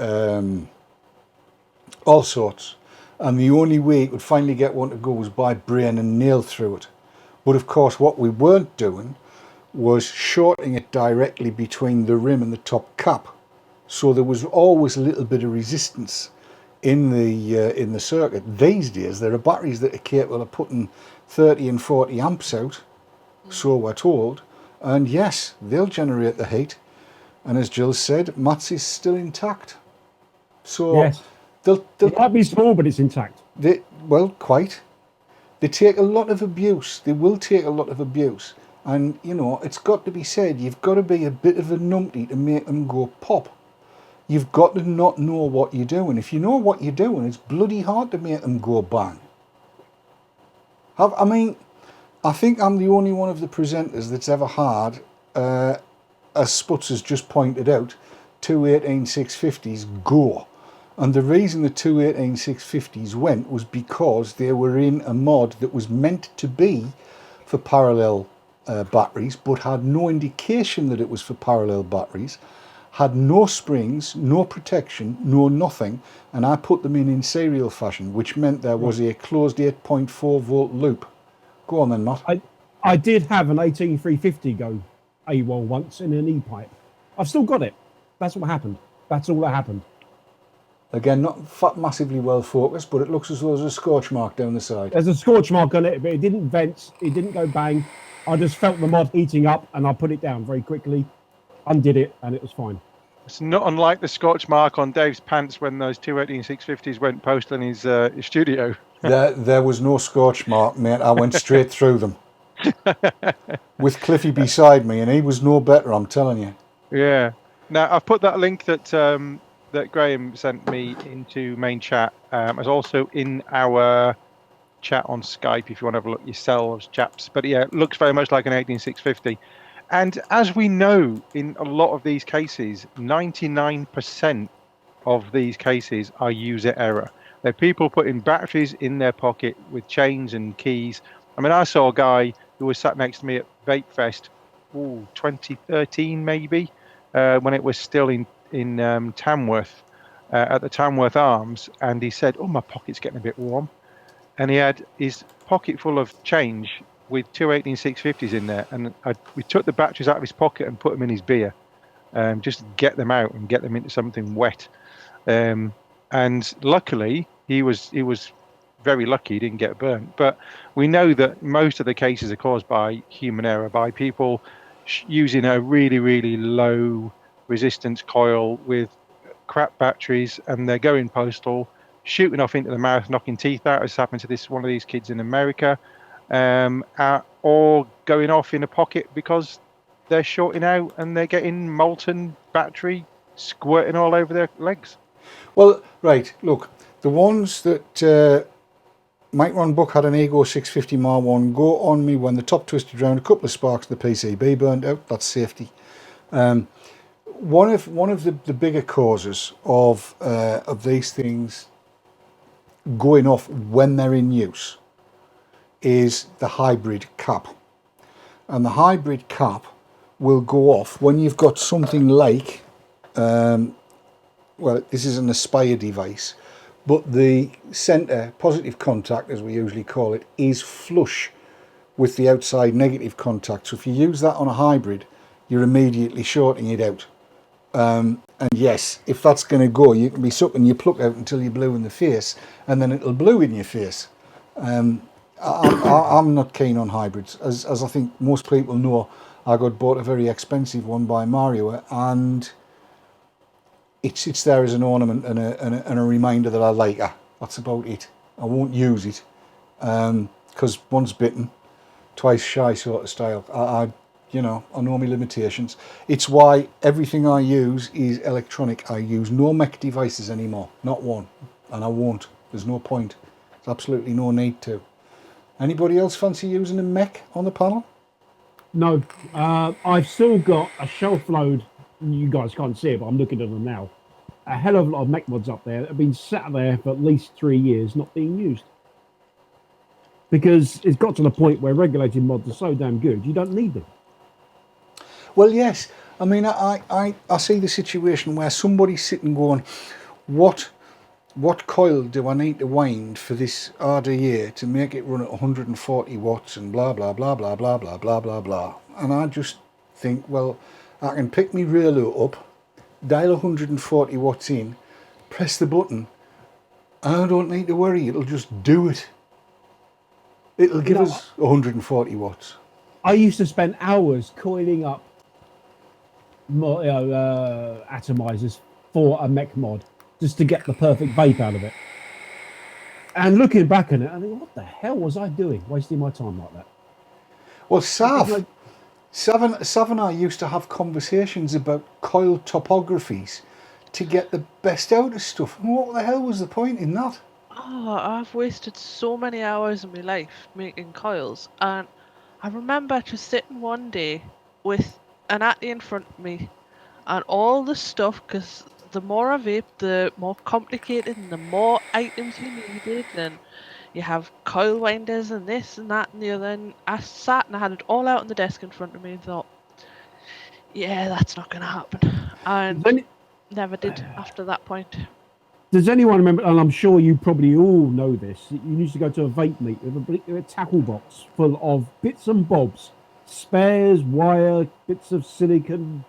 all sorts, and the only way you could finally get one to go was by brain and nail through it. But of course, what we weren't doing was shorting it directly between the rim and the top cap, so there was always a little bit of resistance in the circuit. These days there are batteries that are capable of putting 30 and 40 amps out, so we're told, and yes, they'll generate the heat, and as Jill said, Matt's is still intact, so yes. they'll It might be small, but it's intact. Quite. They take a lot of abuse. They will take a lot of abuse. And, it's got to be said, you've got to be a bit of a numpty to make them go pop. You've got to not know what you're doing. If you know what you're doing, it's bloody hard to make them go bang. I think I'm the only one of the presenters that's ever had, as Sputs has just pointed out, two 18650s go. And the reason the two 18650s went was because they were in a mod that was meant to be for parallel batteries, but had no indication that it was for parallel batteries, had no springs, no protection, no nothing, and I put them in serial fashion, which meant there was a closed 8.4 volt loop. Go on then, Matt. I did have an 18350 go AWOL once in an e-pipe. I've still got it. That's what happened. That's all that happened. Again, not massively well focused, but it looks as though there's a scorch mark down the side. There's a scorch mark on it, but it didn't vent. It didn't go bang. I just felt the mod heating up, and I put it down very quickly, undid it, and it was fine. It's not unlike the scorch mark on Dave's pants when those two 18650s went postal in his studio. There was no scorch mark, mate. I went straight through them. With Cliffy beside me, and he was no better, I'm telling you. Yeah. Now, I've put that link that that Graham sent me into main chat. It's also in our chat on Skype if you want to have a look yourselves, chaps. But yeah, it looks very much like an 18650. And as we know, in a lot of these cases, 99% of these cases are user error. They're people putting batteries in their pocket with chains and keys. I mean, I saw a guy who was sat next to me at Vape Fest, 2013 maybe, when it was still in Tamworth, at the Tamworth Arms, and he said, "Oh, my pocket's getting a bit warm," and he had his pocket full of change with two 18650s in there, and we took the batteries out of his pocket and put them in his beer, just to get them out and get them into something wet. And luckily, he was very lucky he didn't get burnt. But we know that most of the cases are caused by human error, by people using a really, really low resistance coil with crap batteries, and they're going postal, shooting off into the mouth, knocking teeth out, as happened to one of these kids in America, or going off in a pocket because they're shorting out and they're getting molten battery squirting all over their legs. Well, right, look, the ones that Mike Ron Buck had an Ego 650 Mar 1 go on me when the top twisted round, a couple of sparks, the PCB burned out. That's safety. One of the bigger causes of these things going off when they're in use is the hybrid cap. And the hybrid cap will go off when you've got something like, well, this is an Aspire device, but the centre positive contact, as we usually call it, is flush with the outside negative contact. So if you use that on a hybrid, you're immediately shorting it out. And yes, if that's going to go, you can be sucking your plug out until you're blue in the face, and then it'll blue in your face. I'm not keen on hybrids, as I think most people know. I got bought a very expensive one by Mario, and it sits there as an ornament and a reminder that I like her. That's about it. I won't use it because once bitten, twice shy sort of style. I know my limitations. It's why everything I use is electronic. I use no mech devices anymore, not one, and I won't. There's no point. There's absolutely no need to. Anybody else fancy using a mech on the panel? No, I've still got a shelf load. You guys can't see it, but I'm looking at them now. A hell of a lot of mech mods up there that have been sat there for at least 3 years, not being used. Because it's got to the point where regulated mods are so damn good, you don't need them. Well, yes. I mean, I see the situation where somebody's sitting going, what coil do I need to wind for this RDA to make it run at 140 watts and blah, blah, blah, blah, blah, blah, blah, blah, blah. And I just think, well, I can pick my relo up, dial 140 watts in, press the button, and I don't need to worry. It'll just do it. It'll give us 140 watts. I used to spend hours coiling up atomizers for a mech mod just to get the perfect vape out of it. And looking back on it, I think, what the hell was I doing, wasting my time like that? Well, Sav and I used to have conversations about coil topographies to get the best out of stuff. And what the hell was the point in that? Oh, I've wasted so many hours of my life making coils, and I remember just sitting one day with an Atty in front of me and all the stuff, because the more I vape, the more complicated and the more items you needed, and you have coil winders and this and that and the other, and I sat and I had it all out on the desk in front of me and thought, yeah, that's not going to happen, and never did after that point. Does anyone remember, and I'm sure you probably all know this, you used to go to a vape meet with a tackle box full of bits and bobs, spares, wire, bits of silicon,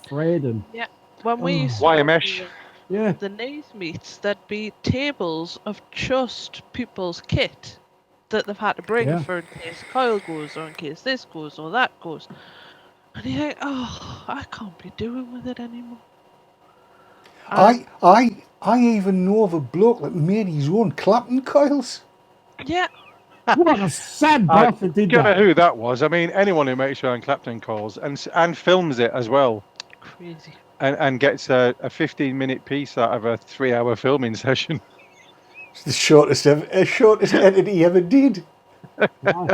thread, and... Yeah, when we used wire mesh. Yeah. the knees meets, there'd be tables of just people's kit that they've had to bring Yeah. for in case coil goes or in case this goes or that goes. And you think, oh, I can't be doing with it anymore. I even know of a bloke that made his own clapping coils. Yeah, What a sad I bastard did don't know that. who that was. I mean, anyone who makes their own Clapton calls and films it as well, crazy. and gets a 15-minute piece out of a 3-hour filming session. It's the shortest entity ever did. Wow.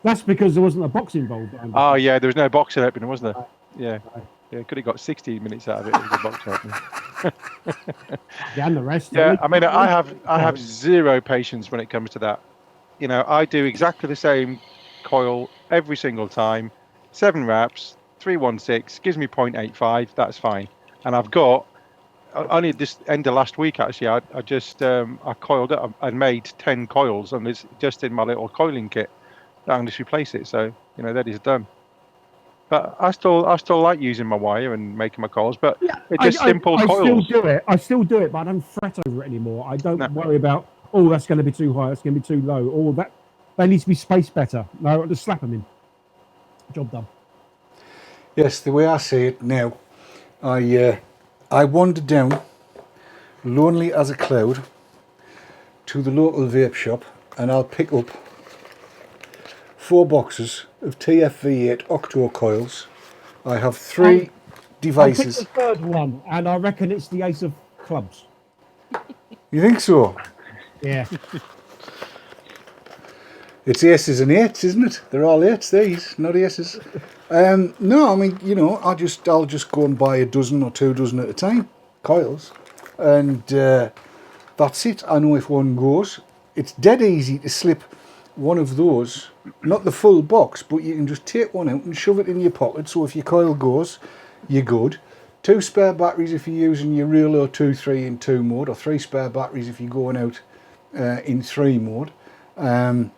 That's because there wasn't a box involved. Oh yeah, there was no box opening, wasn't there? Right. Yeah, Right. yeah, could have got 16 minutes out of it with the box opening. Yeah, and the rest. Yeah, I mean, I have zero patience when it comes to that. You know, I do exactly the same coil every single time. 7 wraps, 316 gives me 0.85. That's fine. And I've got only this end of last week actually. I just I coiled it. I made 10 coils, and it's just in my little coiling kit. I can just replace it. So you know that is done. But I still like using my wire and making my coils. But Yeah, it's just simple I coils. still do it. I still do it, but I don't fret over it anymore. I don't worry about, oh, that's going to be too high, that's going to be too low, or that they need to be spaced better. No, I just slap them in. Job done. Yes, the way I see it now, I wander down, lonely as a cloud, to the local vape shop, and I'll pick up 4 boxes of TFV8 Octo coils. I have 3 devices. I picked the third one, and I reckon it's the ace of clubs. You think so? Yeah. It's aces and 8s, isn't it? They're all 8s, these, not aces. No, I mean, you know, I'll just go and buy a dozen or 2 dozen at a time, coils, and that's it. I know if one goes, it's dead easy to slip one of those, not the full box, but you can just take one out and shove it in your pocket. So if your coil goes, you're good. 2 spare batteries if you're using your real or 2, 3 in 2 mode, or 3 spare batteries if you're going out in 3 mode. And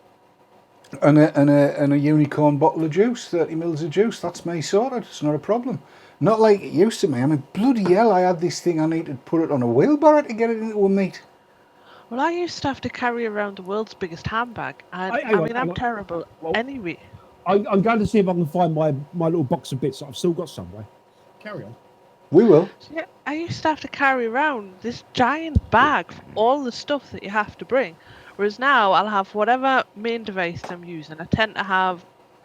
a unicorn bottle of juice, 30 mils of juice. That's me sorted. It's not a problem. Not like it used to be. I mean, bloody hell, I had this thing, I need to put it on a wheelbarrow to get it into a meet. Well, I used to have to carry around the world's biggest handbag, and I'm terrible anyway. I'm going to see if I can find my little box of bits that I've still got somewhere. Carry on. We will. Yeah, I used to have to carry around this giant bag for all the stuff that you have to bring. Whereas now I'll have whatever main device I'm using. I tend to have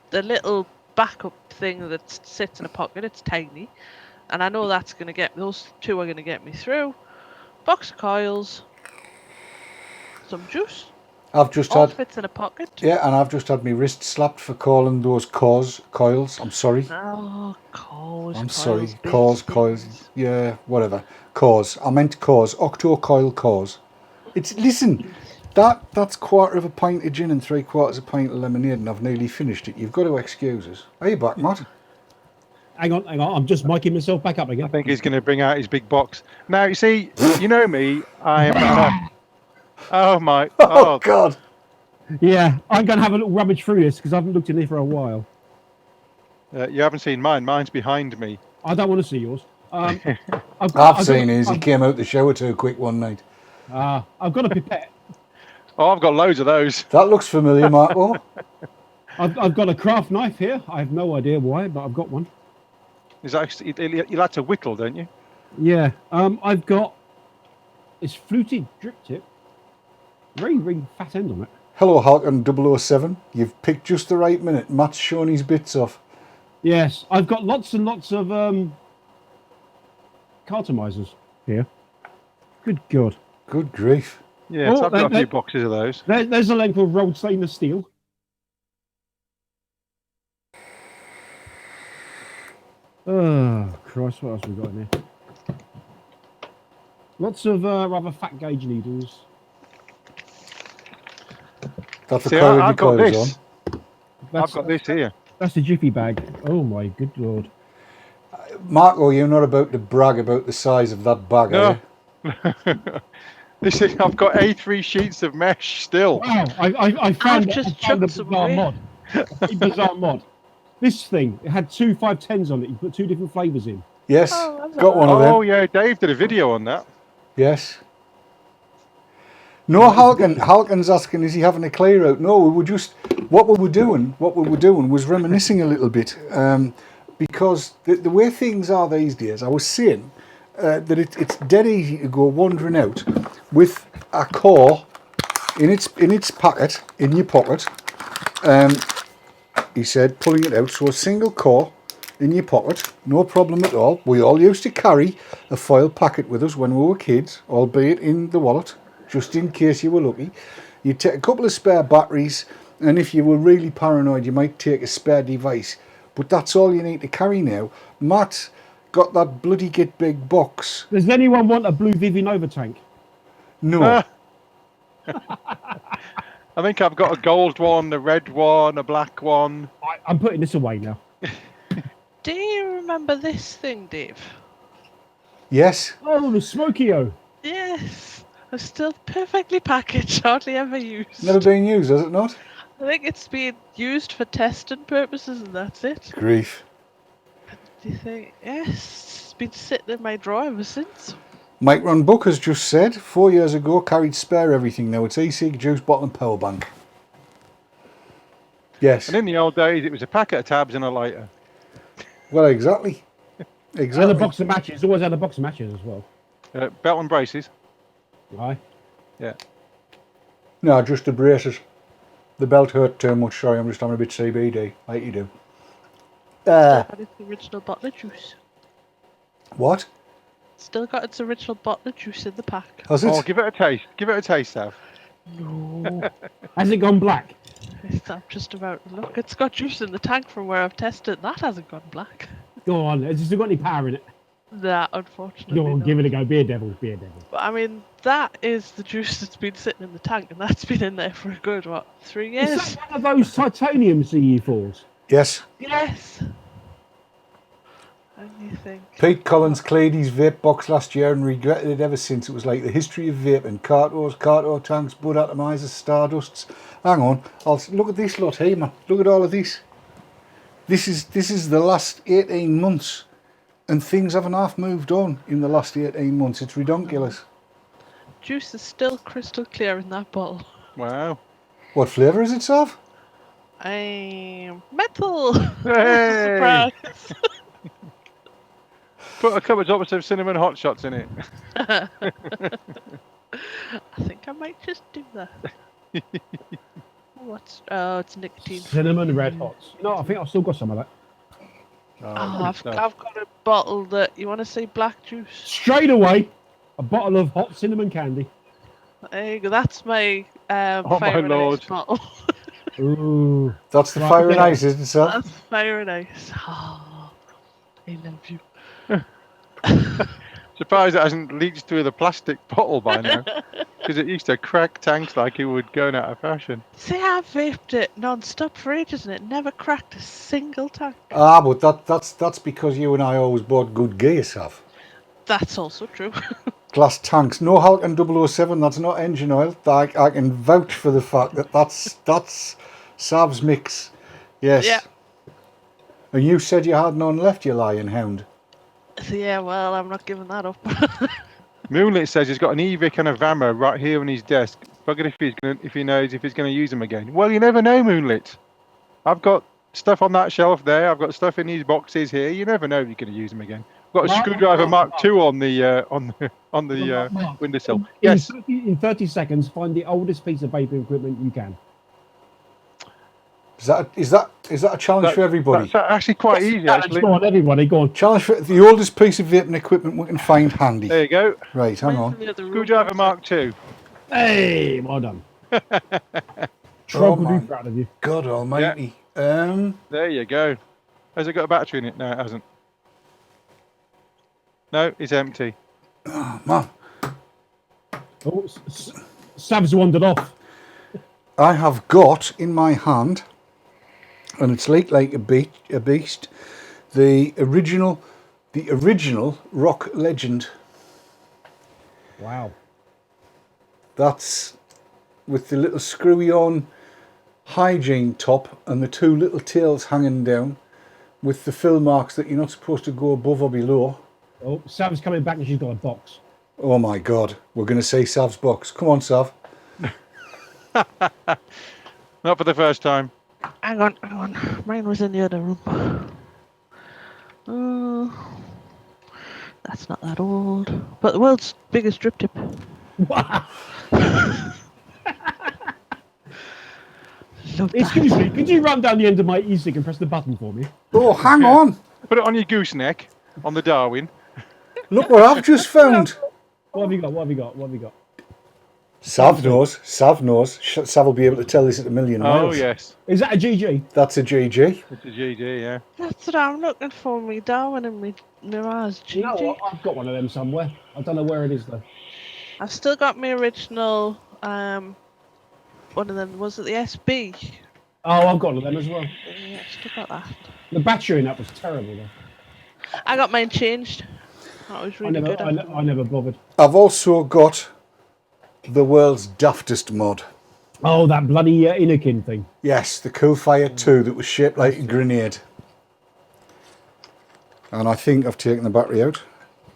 the little backup thing that sits in a pocket. It's tiny. And I know that's going to get, those 2 are going to get me through. Box of coils, some juice. I've just all had, fits in a pocket. Yeah, and I've just had my wrist slapped for calling those coils. I'm sorry. Oh, coils. I'm sorry. Coils. Yeah, whatever. Cores. I meant cores. Octo coil cores. It's, listen, that's 1/4 of a pint of gin and 3/4 of a pint of lemonade, and I've nearly finished it. You've got to excuse us. Are you back, Matt? Hang on. I'm just miking myself back up again. I think he's going to bring out his big box. Now, you see, you know me. I am. Oh my! Oh God! Yeah, I'm going to have a little rummage through this because I haven't looked in here for a while. You haven't seen mine. Mine's behind me. I don't want to see yours. I've seen his. He came out the shower too quick one night. I've got a pipette. Oh, I've got loads of those. That looks familiar, Marco. I've got a craft knife here. I have no idea why, but I've got one. Is that you like to whittle, don't you? Yeah. I've got this fluted drip tip. Very, very fat end on it. Hello, Halcon 007. You've picked just the right minute. Matt's showing his bits off. Yes, I've got lots and lots of cartomizers here. Good God. Good grief. Yes, I've got a few boxes of those. There's a length of rolled stainless steel. Oh, Christ, what else have we got in here? Lots of rather fat gauge needles. That's the coil I've got this. on. I've got this here. That's a jiffy bag. Oh, my good Lord. Marco, you're not about to brag about the size of that bag, are you? I've got A3 sheets of mesh still. Wow, I found a bizarre away. mod. A bizarre mod. This thing, it had 2 510s on it. You put 2 different flavours in. Yes, Oh, I love got one of them. Oh yeah, Dave did a video on that. Yes. No, Halkin's asking, is he having a clear out? No, we were just, what we were doing was reminiscing a little bit, because the way things are these days, I was saying that it's dead easy to go wandering out with a core in its packet in your pocket. He said, pulling it out, so a single core in your pocket, no problem at all. We all used to carry a foil packet with us when we were kids, albeit in the wallet, just in case you were lucky. You'd take a couple of spare batteries, and if you were really paranoid, you might take a spare device. But that's all you need to carry now. Matt got that bloody get big box. Does anyone want a blue Vivi Nova tank? No. I think I've got a gold one, a red one, a black one. I'm putting this away now. Do you remember this thing, Dave? Yes. Oh, the Smokio. Yes. It's still perfectly packaged, hardly ever used. Never been used, has it not? I think it's been used for testing purposes and that's it. Grief. Do you think? Yes. It's been sitting in my drawer ever since. Mike Ron Book has just said, 4 years ago, carried spare everything. Now it's e-cig, juice bottle and power bank. Yes. And in the old days, it was a packet of tabs and a lighter. Well, exactly. And a Exactly. box of matches. Always had a box of matches as well. Belt and braces. Aye. Yeah. No, just the braces. The belt hurt too much. Sorry, I'm just having a bit CBD, like you do. Still got its original bottle of juice. What? Still got its original bottle of juice in the pack. Has it? Oh, give it a taste. Give it a taste, Sav. No. Has it gone black? I'm just about to look. It's got juice in the tank from where I've tested. That hasn't gone black. Go on. Has it still got any power in it? That, unfortunately. Go on, not. give it a go. Be a devil. Be a devil. But I mean, that is the juice that's been sitting in the tank, and that's been in there for a good, 3 years? Is that one of those titanium CE4s? Yes. Yes. And you think... Pete Collins cleared his vape box last year and regretted it ever since. It was like the history of vaping. Cartos, tanks, bud atomizers, stardusts. Hang on. Look at this lot here, man. Look at all of this. This is the last 18 months. And things haven't half moved on in the last 18 months. It's redonkulous. Juice is still crystal clear in that bottle. Wow. What flavour is it, Sav? Metal! Hey! Surprise! Put a couple of drops of cinnamon hot shots in it. I think I might just do that. Oh, it's nicotine. Cinnamon red hots. No, I think I've still got some of that. I've got a bottle that, you want to say black juice? Straight away, a bottle of hot cinnamon candy. There you go, that's my my fire and lord. ice bottle. Ooh. That's the Right, fire and yeah. ice, isn't it, Sav? That's fire and ice. Oh, I love you. Surprised it hasn't leached through the plastic bottle by now. Because it used to crack tanks like it would going out of fashion. See, I vaped it non-stop for ages and it never cracked a single tank. Ah, but that's because you and I always bought good gear, Sav. That's also true. Glass tanks. No Halkin 007, that's not engine oil. I can vouch for the fact that that's Sav's mix. Yes. Yeah. And you said you had none left, you lying hound. Yeah, well, I'm not giving that up. Moonlit says he's got an Evic and a Vammer right here on his desk. Bugger if he knows if he's going to use them again. Well, you never know, Moonlit. I've got stuff on that shelf there. I've got stuff in these boxes here. You never know if you're going to use them again. I've got a screwdriver Mark II on the windowsill. Yes. In 30 seconds, find the oldest piece of vaping equipment you can. Is that a challenge for everybody? That's actually quite easy, actually. Go on, everybody, go on. Challenge for the oldest piece of vaping equipment we can find handy. There you go. Right, hang on. Screwdriver Mark II. Hey, well done. Oh, Trump will be man. proud of you. God almighty. There you go. Has it got a battery in it? No, it hasn't. No, it's empty. Man, Oh, Sav's wandered off. I have got in my hand, and it's like a beast, the original Rock Legend. Wow. That's with the little screwy on hygiene top and the two little tails hanging down. with the fill marks that you're not supposed to go above or below. Oh, Sav's coming back and she's got a box. Oh my God, we're going to say Sav's box. Come on, Sav. Not for the first time. Hang on. Mine was in the other room. That's not that old. But the world's biggest drip tip. Love Excuse that. me, could you run down the end of my e-cig and press the button for me? Oh, hang on. Put it on your gooseneck, on the Darwin. Look what I've just found. What have you got? What have you got? What have you got? Sav knows. Sav knows. Sav will be able to tell this at a million miles. Oh, yes. Is that a GG? That's a GG. It's a GG, yeah. That's what I'm looking for. Me Darwin and me Mirage GG. You know what? I've got one of them somewhere. I don't know where it is though. I've still got my original. One of them was it the SB? Oh, I've got one of them as well. Yeah, I've still got that. The battery in that was terrible though. I got mine changed. That was really good. I never bothered. I've also got the world's daftest mod. Oh, that bloody Innokin thing. Yes, the Coolfire 2 that was shaped like a grenade. And I think I've taken the battery out.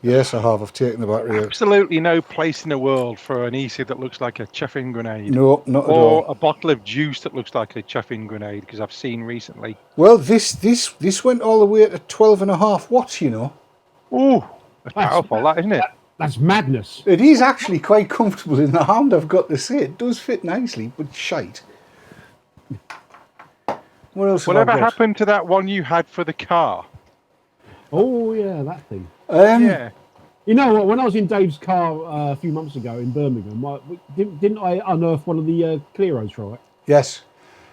Yes, I have. I've taken the battery out. Absolutely no place in the world for an e-cig that looks like a chuffing grenade. No, not at Or all. a bottle of juice that looks like a chuffing grenade, because I've seen recently. Well, this went all the way to 12.5 watts, you know. Ooh, that's powerful, that, isn't it? That's madness. It is actually quite comfortable in the hand, I've got to say. It does fit nicely, but shite. What else have I Whatever got? happened to that one you had for the car? Oh yeah, that thing. Yeah. You know what? When I was in Dave's car a few months ago in Birmingham, didn't I unearth one of the Clearos from it? Yes.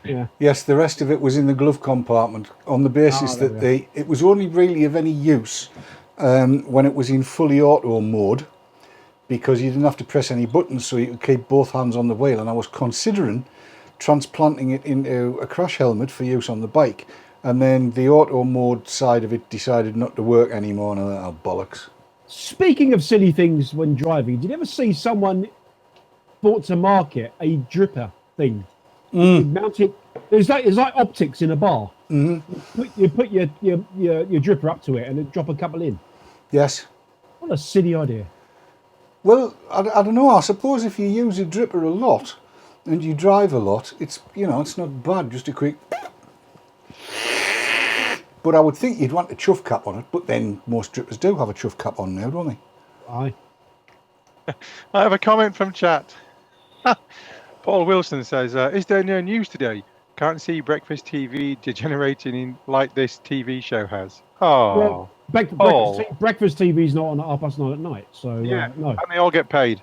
Yeah. Yes, the rest of it was in the glove compartment on the basis there that we it was only really of any use when it was in fully auto mode, because you didn't have to press any buttons, so you could keep both hands on the wheel. And I was considering transplanting it into a crash helmet for use on the bike, and then the auto mode side of it decided not to work anymore, and I thought, oh, bollocks. Speaking of silly things when driving, did you ever see someone brought to market a dripper thing? You mount it. It's like optics in a bar. Mm-hmm. You put your dripper up to it and it drop a couple in. Yes. What a silly idea. Well, I don't know. I suppose if you use a dripper a lot and you drive a lot, it's not bad. Just a quick. But I would think you'd want a chuff cap on it. But then most drippers do have a chuff cap on now, don't they? Aye. I have a comment from chat. Paul Wilson says, is there no news today? Can't see breakfast TV degenerating in like this TV show has. Oh, Well, breakfast TV's not on at 9:30 at night, so yeah, no. and they all get paid.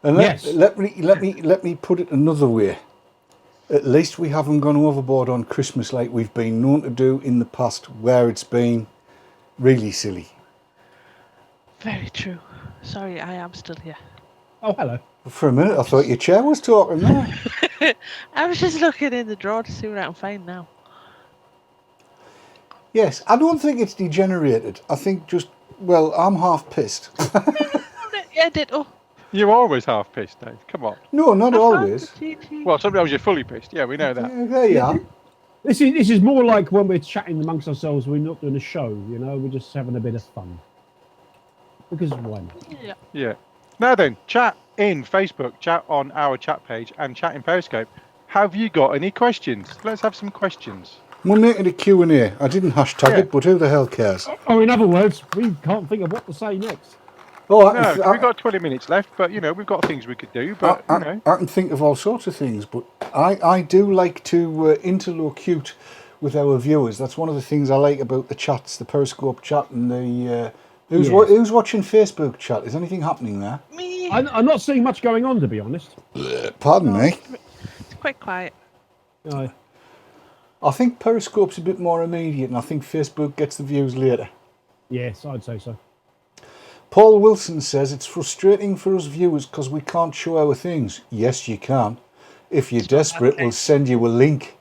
And Yes. let me put it another way. At least we haven't gone overboard on Christmas like we've been known to do in the past, where it's been really silly. Very true. Sorry, I am still here. Oh, hello. For a minute, I thought your chair was talking there. I was just looking in the drawer to see what I can find now. Yes, I don't think it's degenerated. I think I'm half pissed. Yeah, ditto. You're always half pissed, Dave. Come on. No, not I found always. the TT. Well, sometimes you're fully pissed. Yeah, we know that. Yeah, there you are. This is more like when we're chatting amongst ourselves. We're not doing a show, you know. We're just having a bit of fun. Because why not? Yeah. Yeah. Now then, chat in Facebook, chat on our chat page, and chat in Periscope. Have you got any questions? Let's have some questions. We're making a Q&A. I didn't hashtag it, but who the hell cares? Or in other words, we can't think of what to say next. Oh, No, we've got 20 minutes left, but, we've got things we could do, but, I can think of all sorts of things, but I do like to interlocute with our viewers. That's one of the things I like about the chats, the Periscope chat, and the... Who's watching Facebook chat? Is anything happening there? Me. I'm not seeing much going on, to be honest. Pardon me? It's quite quiet. No. I think Periscope's a bit more immediate, and I think Facebook gets the views later. Yes, I'd say so. Paul Wilson says it's frustrating for us viewers because we can't show our things. Yes, you can. If you're desperate, we'll send you a link.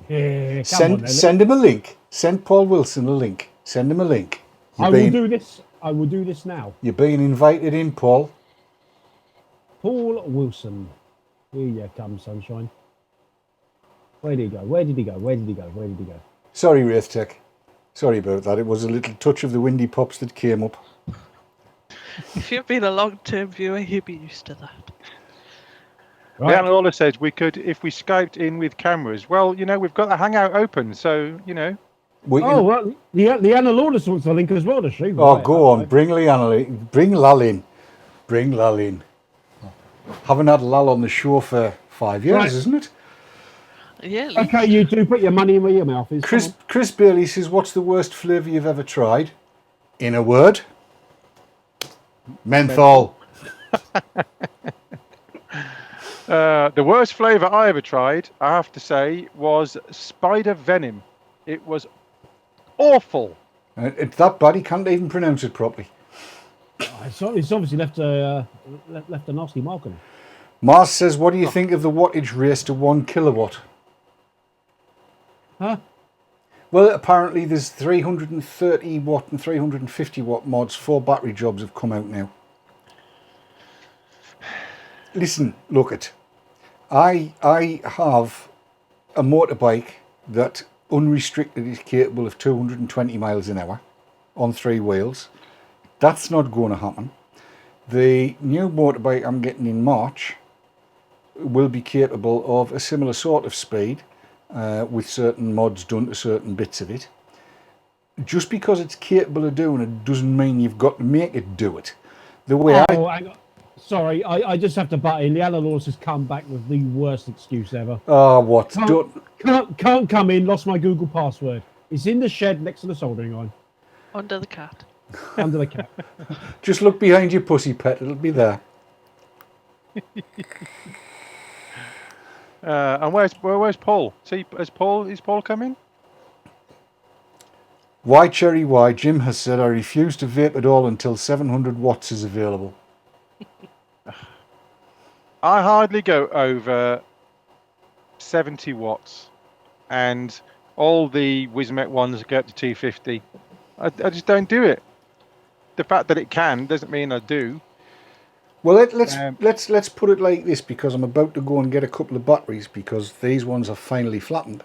Yeah, come on then. Send him a link. Send Paul Wilson a link. Send him a link. I will do this. I will do this now. You're being invited in, Paul. Paul Wilson. Here you come, sunshine. Where did he go? Where did he go? Where did he go? Where did he go? Sorry, Wraith Tech. Sorry about that. It was a little touch of the windy pops that came up. If you've been a long-term viewer, you'd be used to that. Right. Leanna Lawler says we could, if we Skyped in with cameras. Well, we've got the Hangout open, so, We can, Oh, well, Leanna Lourdes wants the link as well, does she? oh, Right, go on. okay. Bring Leanna in. Bring Lal in. Bring Lal in. Haven't had Lal on the show for 5 years, Right. isn't it? Yeah, at least. Okay, you two, put your money where your mouth is. Come Chris Bailey says, what's the worst flavour you've ever tried? In a word? Menthol. the worst flavour I ever tried, I have to say, was spider venom. It was awful. It's that bad he can't even pronounce it properly. on. It's obviously left a nasty mark on it. Mars says, what do you think of the wattage race to 1 kilowatt? Huh? Well, apparently there's 330 watt and 350 watt mods for battery jobs have come out now. Listen, look it. I have a motorbike that unrestricted is capable of 220 miles an hour on 3 wheels. That's not going to happen. The new motorbike I'm getting in March will be capable of a similar sort of speed with certain mods done to certain bits of it. Just because it's capable of doing it doesn't mean you've got to make it do it. The way hang on. Sorry, I just have to butt in. Leanna Laws has come back with the worst excuse ever. Oh, what? Can't come in, lost my Google password. It's in the shed next to the soldering iron. Under the cat. Under the cap. Just look behind your pussy pet, it'll be there. And where's Paul? Is Paul coming? Why Cherry Why? Jim has said, I refuse to vape at all until 700 watts is available. I hardly go over 70 watts, and all the Wismet ones go up to 250. I just don't do it. The fact that it can doesn't mean I do. Well, let's put it like this, because I'm about to go and get a couple of batteries because these ones are finally flattened.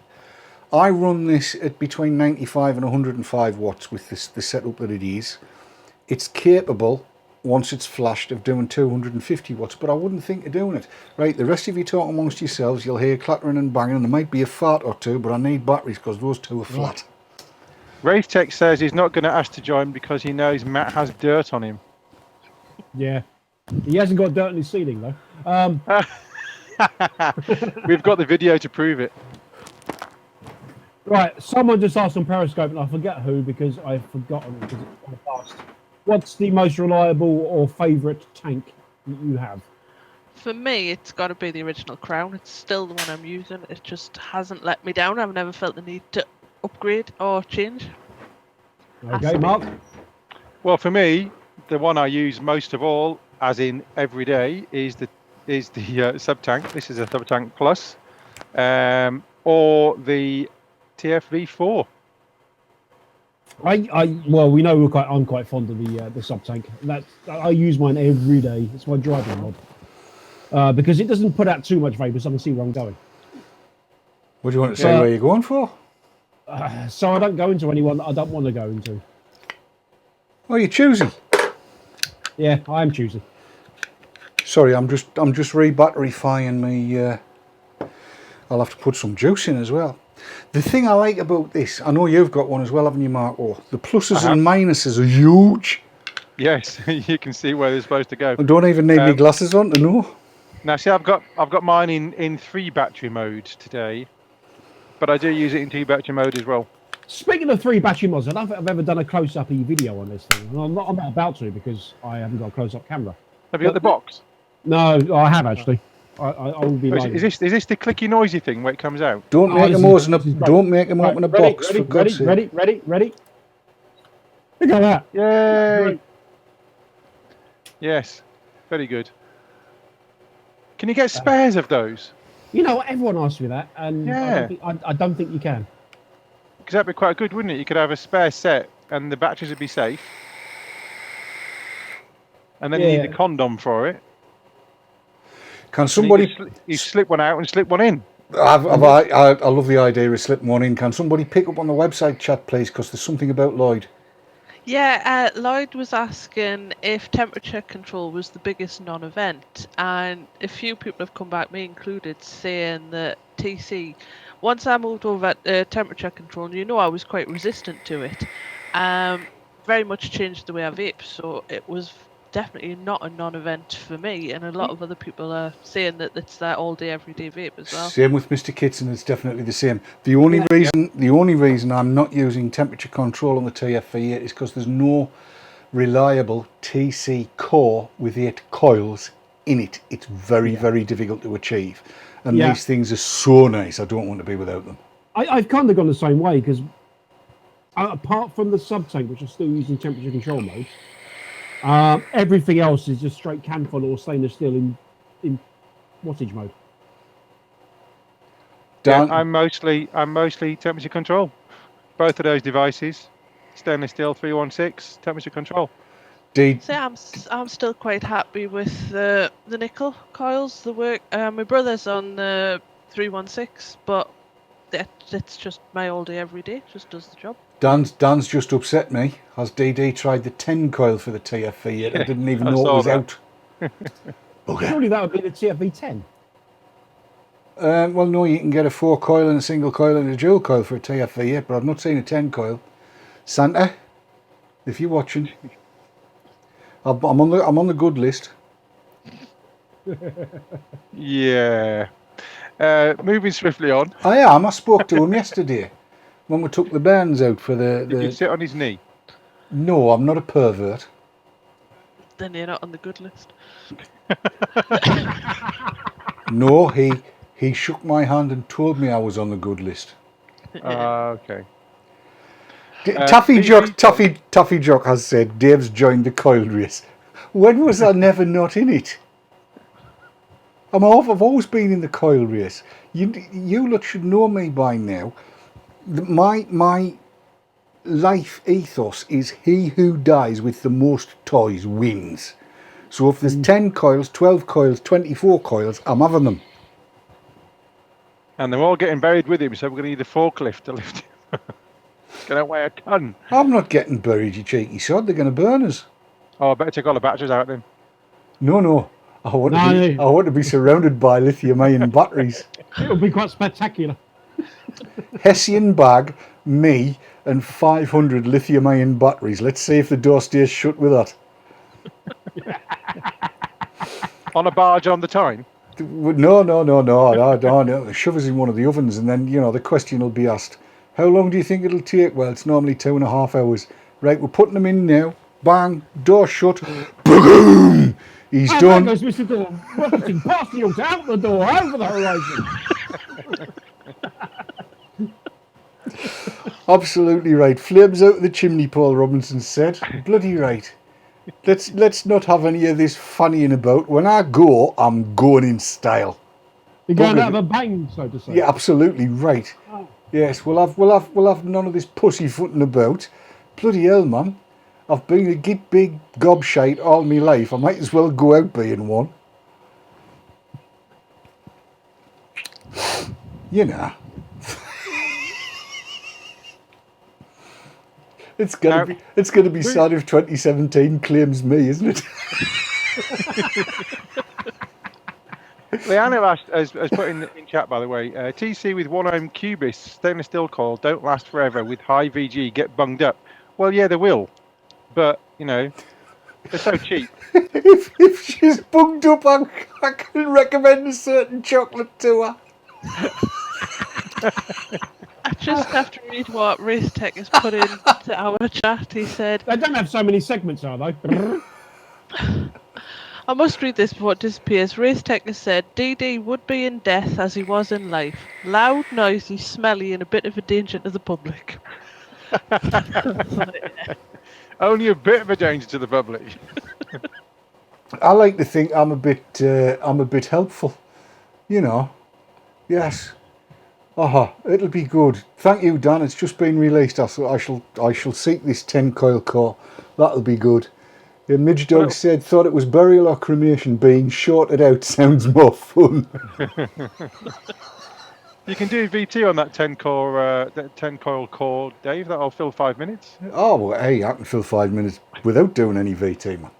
I run this at between 95 and 105 watts with the setup that it is. It's capable, once it's flashed, of doing 250 watts, but I wouldn't think of doing it. Right, the rest of you talk amongst yourselves, you'll hear clattering and banging, and there might be a fart or two, but I need batteries because those two are flat. Rafe Tech says he's not going to ask to join because he knows Matt has dirt on him. Yeah. He hasn't got dirt in his ceiling, though. We've got the video to prove it. Right, someone just asked on Periscope, and I forget who because I've forgotten because it's gone past. What's the most reliable or favourite tank that you have? For me, it's got to be the original Crown. It's still the one I'm using. It just hasn't let me down. I've never felt the need to upgrade or change. Okay, Mark? Well, for me, the one I use most of all, as in every day, is the sub-tank. This is a sub-tank plus, or the TFV4. Well, we know I'm quite fond of the sub tank. I use mine every day. It's my driving mod because it doesn't put out too much vapour, so I can see where I'm going. What do you want to say where you're going for? So I don't go into anyone that I don't want to go into. Oh, you're choosing. Yeah, I am choosing. Sorry, I'm just re-batterifying me. I'll have to put some juice in as well. The thing I like about this, I know you've got one as well, haven't you, Mark? Oh, the pluses and minuses are huge. Yes, you can see where they're supposed to go. I don't even need my glasses on to know. Now, see, I've got mine in 3 battery mode today, but I do use it in 2 battery mode as well. Speaking of 3 battery mods, I don't think I've ever done a close-up video on this thing. And I'm not about to because I haven't got a close-up camera. Have you got the box? No, I have actually. I will be. Is this the clicky noisy thing where it comes out? Don't make them open a box for God's sake. Ready. Look at that! Yay! Right. Yes, very good. Can you get spares of those? You know, everyone asks me that, and Yeah. I don't think you can. Because that'd be quite good, wouldn't it? You could have a spare set, and the batteries would be safe. And then you need a condom for it. Can somebody... You slip one out and slip one in. I love the idea of slipping one in. Can somebody pick up on the website chat, please? Because there's something about Lloyd. Yeah, Lloyd was asking if temperature control was the biggest non-event, and a few people have come back, me included, saying that TC, once I moved over to temperature control, and I was quite resistant to it, very much changed the way I vape, so it was definitely not a non-event for me, and a lot of other people are saying that it's their all-day, everyday vape as well. Same with Mr. Kitson, it's definitely the same. The only reason I'm not using temperature control on the TF8 is because there's no reliable TC core with 8 coils in it. It's very difficult to achieve. And these things are so nice, I don't want to be without them. I've kind of gone the same way, because apart from the sub-tank, which I'm still using temperature control mode, everything else is just straight CanFon or stainless steel in wattage mode. Yeah, I'm mostly temperature control. Both of those devices, stainless steel 316 temperature control. See, I'm still quite happy with the nickel coils. The work. My brother's on the 316, but it's just my all day every day. Just does the job. Dan's just upset me. Has DD tried the 10 coil for the TFV? I didn't even know it was out. Okay. Surely that would be the TFV 10. Well, no, you can get a 4 coil and a single coil and a dual coil for a TFV, but I've not seen a 10 coil. Santa, if you're watching, I'm on the good list. Yeah. Moving swiftly on. I am. I spoke to him yesterday when we took the bands out for the. Did you sit on his knee? No, I'm not a pervert. Then you're not on the good list. No, he shook my hand and told me I was on the good list. Okay. Taffy Jock has said Dave's joined the coil race. When was I never not in it? I've always been in the coil race. You lot should know me by now. My life ethos is he who dies with the most toys wins. So if there's 10 coils, 12 coils, 24 coils, I'm having them. And they're all getting buried with him, so we're going to need a forklift to lift him. It's going to weigh a ton. I'm not getting buried, you cheeky sod. They're going to burn us. Oh, I better take all the batteries out then. No. I want to be surrounded by lithium-ion batteries. It'll be quite spectacular. Hessian bag, me, and 500 lithium-ion batteries. Let's see if the door stays shut with that. On a barge on the Tyne? No. Shove us in one of the ovens, and then, the question will be asked, how long do you think it'll take? Well, it's normally 2.5 hours. Right, we're putting them in now. Bang, door shut. Boom! He's done. There goes Mr. Door. Rocketing past the altar, out the door, over the horizon. Absolutely right. Flames out of the chimney, Paul Robinson said. Bloody right. Let's not have any of this fannying about. When I go, I'm going in style. You're going out of a bang, so to say. Yeah, absolutely right. Oh. Yes, we'll have none of this pussyfooting about. Bloody hell, man. I've been a big gobshite all my life. I might as well go out being one. You know. It's gonna be sad if 2017 claims me, isn't it? Leanna has put in chat, by the way, TC with 1 ohm Cubis stainless steel coil don't last forever with high VG, get bunged up. Well, yeah, they will, but they're so cheap. if she's bunged up, I can recommend a certain chocolate to her. I just have to read what Racetech has put into our chat. He said, they don't have so many segments, are they? I must read this before it disappears. Racetech has said, DD would be in death as he was in life. Loud, noisy, smelly, and a bit of a danger to the public. Only a bit of a danger to the public. I like to think I'm a bit helpful. Yes. It'll be good. Thank you, Dan. It's just been released. I shall seek this 10 coil core. That'll be good. The Midge Dog said, thought it was burial or cremation. Being shorted out sounds more fun. You can do VT on that 10 core, that 10 coil core, Dave. That'll fill 5 minutes. Oh, well, hey, I can fill 5 minutes without doing any VT, man.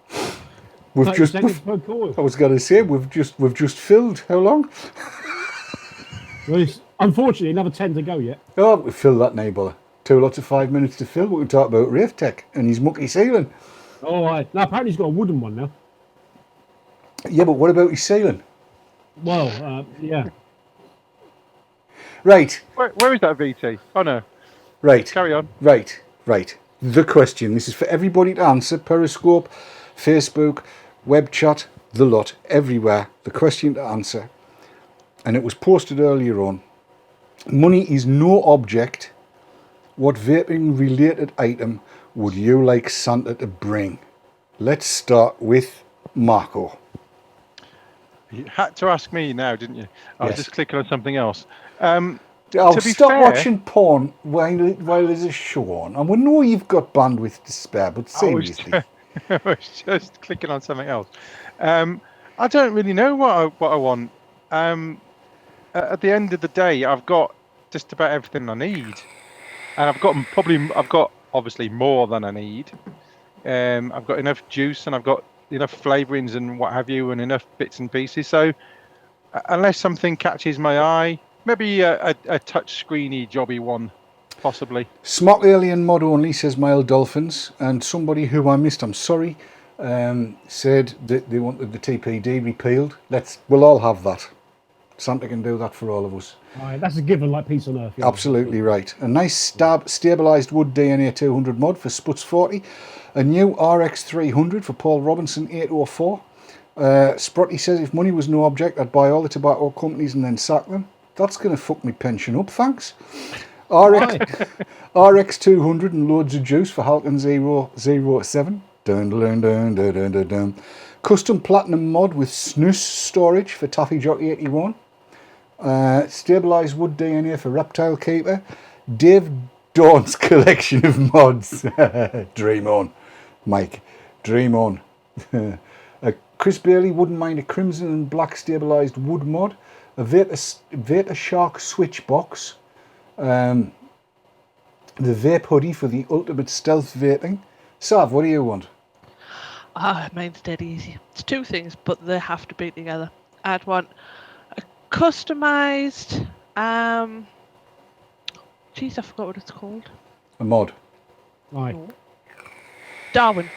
We've 30 just. seconds per coil. I was going to say we've just filled. How long? Well, unfortunately, another 10 to go yet. Oh, we filled that neighbour. 2 lots of 5 minutes to fill. We can talk about Rafe Tech and his mucky ceiling. Oh, right. Now, apparently he's got a wooden one now. Yeah, but what about his ceiling? Well, yeah. Right. Where is that VT? Oh, no. Right. Carry on. Right. The question. This is for everybody to answer. Periscope, Facebook, web chat, the lot, everywhere. The question to answer. And it was posted earlier on. Money is no object. What vaping related item would you like Santa to bring? Let's start with Marco. You had to ask me now, didn't you? I was Yes. just clicking on something else. Oh, To be stop fair- watching porn while there's a show on. And we know you've got bandwidth to spare, but seriously. I was just clicking on something else. I don't really know what I want. At the end of the day, I've got just about everything I need, and I've got obviously more than I need. I've got enough juice, and I've got enough flavourings and what have you, and enough bits and pieces. So unless something catches my eye, maybe a touch screeny jobby one, possibly. Smart Alien mod only, says Mild Dolphins, and somebody who I missed, I'm sorry, said that they wanted the TPD repealed. We'll all have that. Santa can do that for all of us. All right, that's a given like peace on earth. Yeah. Absolutely right. A nice stabilised wood DNA 200 mod for Sputs 40. A new RX 300 for Paul Robinson 804. Sprotty says if money was no object, I'd buy all the tobacco companies and then sack them. That's going to fuck me pension up, thanks. RX 200 and loads of juice for Halcon 007. Dun, dun, dun, dun, dun, dun, dun. Custom platinum mod with snus storage for Taffy Jockey 81. Stabilised wood DNA for Reptile Keeper. Dave Dawn's collection of mods. Dream on, Mike. Dream on. Chris Bailey wouldn't mind a crimson and black stabilised wood mod. A Vapor Shark switch box. The vape hoodie for the ultimate stealth vaping. Sav, what do you want? Mine's dead easy. It's two things, but they have to be together. I'd want a customised, jeez, I forgot what it's called. A mod. Right. Darwin.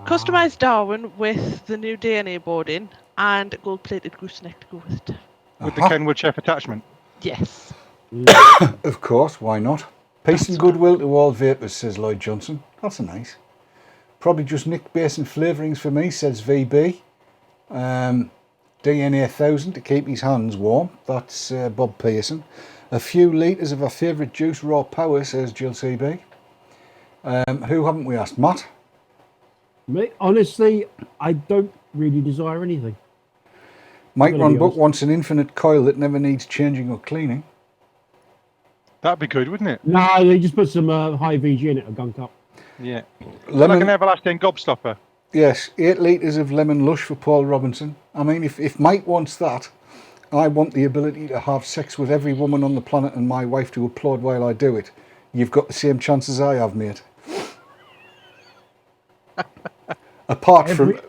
Customised Darwin with the new DNA board in and a gold-plated gooseneck to go with it. With the Kenwood Chef attachment. Yes. Of course, why not? Peace and goodwill to all vapors, says Lloyd Johnson. That's nice. Probably just Nick base and flavourings for me, says VB. DNA 1000 to keep his hands warm. That's Bob Pearson. A few litres of our favourite juice, raw power, says Jill CB. Who haven't we asked? Matt? Me, honestly, I don't really desire anything. Mike I'm gonna be Ronbuck honest. wants an infinite coil that never needs changing or cleaning. That'd be good, wouldn't it? No, they just put some high VG in it, a gunk up. Yeah. Lemon, Like an everlasting gobstopper. yes, 8 litres of lemon lush for Paul Robinson. I mean, if Mike wants that, I want the ability to have sex with every woman on the planet and my wife to applaud while I do it. You've got the same chances I have, mate. Apart from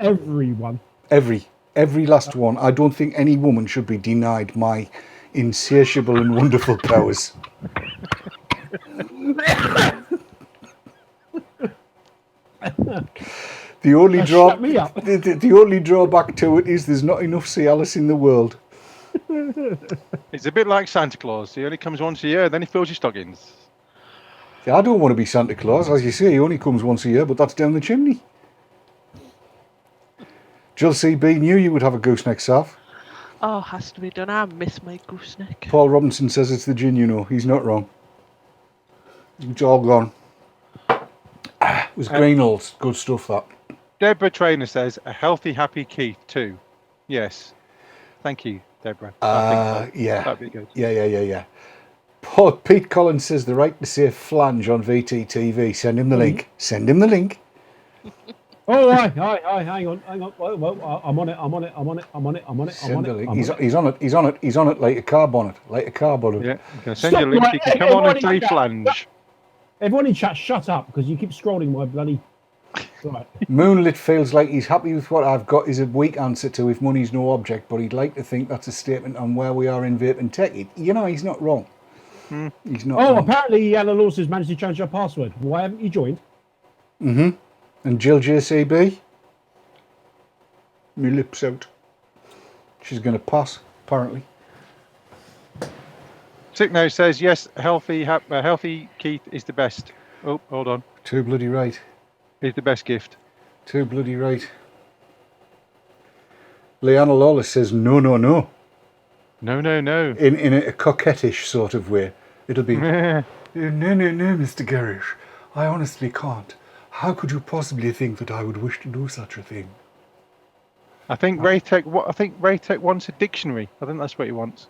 Everyone. every last one, I don't think any woman should be denied my insatiable and wonderful powers. The only Shut me up. the only drawback to it is there's not enough Cialis in the world. It's a bit like Santa Claus. He only comes once a year, then he fills your stockings. I don't want to be Santa Claus, as you say. He only comes once a year, but that's down the chimney. Jill CB knew you would have a gooseneck, Sav. Oh, has to be done. I miss my gooseneck. Paul Robinson says it's the gin, you know. He's not wrong. It's all gone. It was Greenhalgh's. Good stuff, that. Deborah Trainer says, a healthy, happy Keith too. Yes. Thank you, Deborah. I think so. Yeah. That'd be good. Yeah. Pete Collins says the right to say flange on VTTV. Send him the link. Send him the link. Oh, hi, hang on. Well, I'm on it. Send a link. He's on it like a car bonnet. Like a car bonnet. Yeah, I'm going to send you a link. You can come on and play flange. Everyone in chat, shut up, because you keep scrolling my bloody... Right. Moonlit feels like he's happy with what I've got is a weak answer to if money's no object, but he'd like to think that's a statement on where we are in vape and tech. You know, he's not wrong. He's not wrong. Apparently Alan Lawson's managed to change her password. Why haven't you joined? And Jill JCB? My lips out. She's going to pass, apparently. Sickno says, yes, healthy Keith is the best. Oh, hold on. Too bloody right. Is the best gift. Too bloody right. Leanna Lawless says, no. No. In a coquettish sort of way. It'll be, no, Mr. Garish. I honestly can't. How could you possibly think that I would wish to do such a thing? I think Raytech wants a dictionary. I think that's what he wants.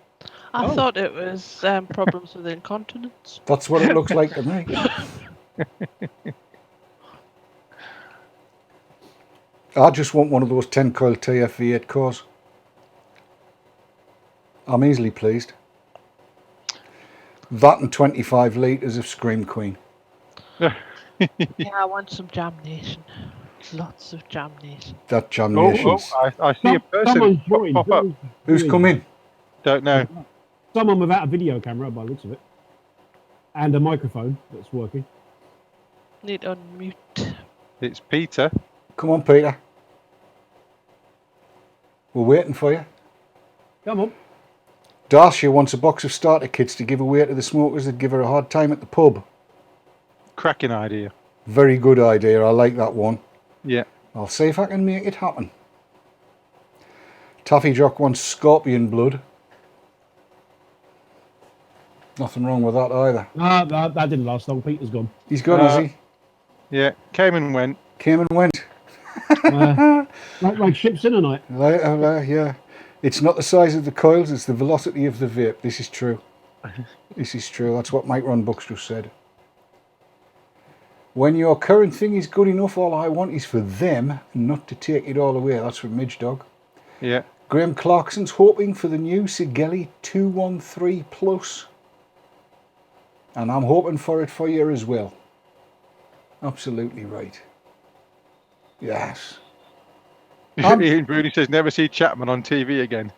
I thought it was problems with incontinence. That's what it looks like to me. I just want one of those 10 coil TFV8 cores. I'm easily pleased. That and 25 litres of Scream Queen. Yeah, I want some Jam Nation. Lots of Jam Nation. That Jam Nations. I see a person pop up. Who's come in? Don't know. Someone without a video camera, by the looks of it. And a microphone that's working. Need to unmute. It's Peter. Come on, Peter. We're waiting for you. Come on. Darcia wants a box of starter kits to give away to the smokers that give her a hard time at the pub. Cracking idea. Very good idea. I like that one. Yeah. I'll see if I can make it happen. Taffy Jock wants scorpion blood. Nothing wrong with that either. That didn't last long. Peter's gone. He's gone, is he? Yeah. Came and went. Came and went. Like ships in a night. Yeah. It's not the size of the coils, it's the velocity of the vape. This is true. This is true. That's what Mike Ron Books just said. When your current thing is good enough, all I want is for them not to take it all away. That's from Midge Dog. Yeah. Graham Clarkson's hoping for the new Sigeli 213 Plus. And I'm hoping for it for you as well. Absolutely right. Yes. Ian Bruni says, never see Chapman on TV again.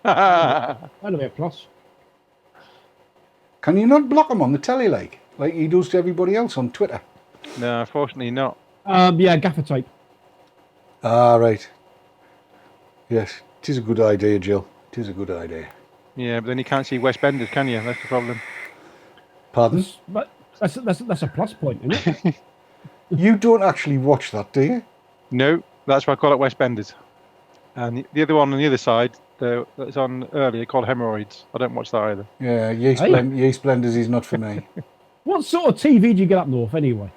That'll be a plus. Can you not block him on the telly like he does to everybody else on Twitter? No, unfortunately not. Yeah, gaffer tape. Ah, right. Yes, it is a good idea, Jill. It is a good idea. Yeah, but then you can't see West Benders, can you? That's the problem. Pardon? But that's a plus point, isn't it? You don't actually watch that, do you? No, that's why I call it West Benders. And the other one on the other side, that's on earlier, called Hemorrhoids. I don't watch that either. Yeah, Yeast Blenders is not for me. What sort of TV do you get up north anyway?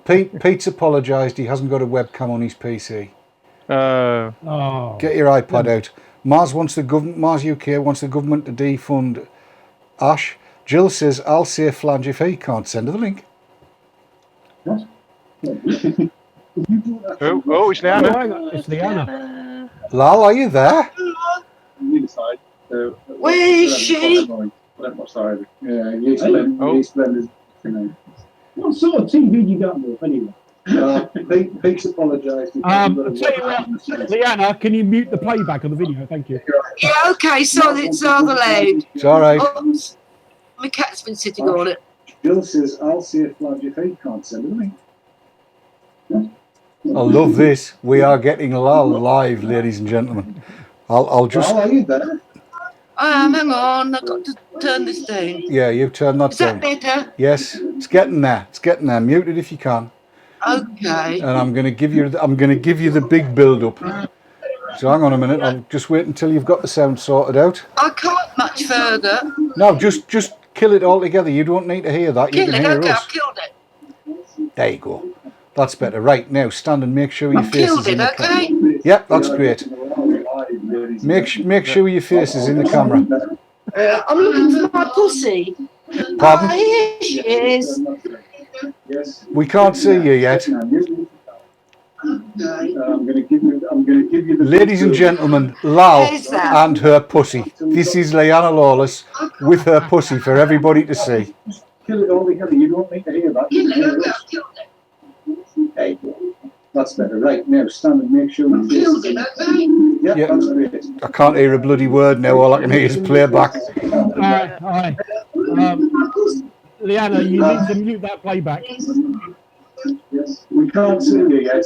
Pete's apologised. He hasn't got a webcam on his PC. Oh. Get your iPad out. Mars UK wants the government to defund Ash. Jill says, I'll say flange if he can't send her the link. Oh, it's Leanna. It's Leanna. Lal, are you there? Where is she? What sort of TV do you get up north anyway? Pete's apologised. I'll tell you what, Leanna, can you mute the playback on the video? Thank you. Yeah, okay, so it's rather loud. It's all right. My cat's been sitting on it. Jill says, I'll see if flange if he can't send her the link. I love this. We are getting Lal live, ladies and gentlemen. I'll just... Are you there? Hang on, I've got to turn this down. Yeah, you've turned that down. Is that better? Yes, it's getting there. It's getting there. Mute it if you can. Okay. And I'm going to give you the big build up. So hang on a minute. I'll just wait until you've got the sound sorted out. I can't much further. No, just kill it all together. You don't need to hear that. You Kill can it, hear okay, us. I've killed it. There you go. That's better. Right, now stand and make sure your I've face killed is in it, the camera. okay? Yep, that's great. Make sure your face is in the camera. I'm looking for my pussy. Pardon? Here she is. We can't see you yet. Ladies and gentlemen, Lal Who's that? and her pussy. This is Leanna Lawless with her pussy for everybody to see. Kill it all together. You don't need to hear that. Hey, that's better. Right, now stand and make sure you Killed him, okay? Yeah, Yeah. that's great. I can't hear a bloody word now. All I can hear is playback. Hi. Leanna, you need to mute that playback. Yes. We can't see you yet.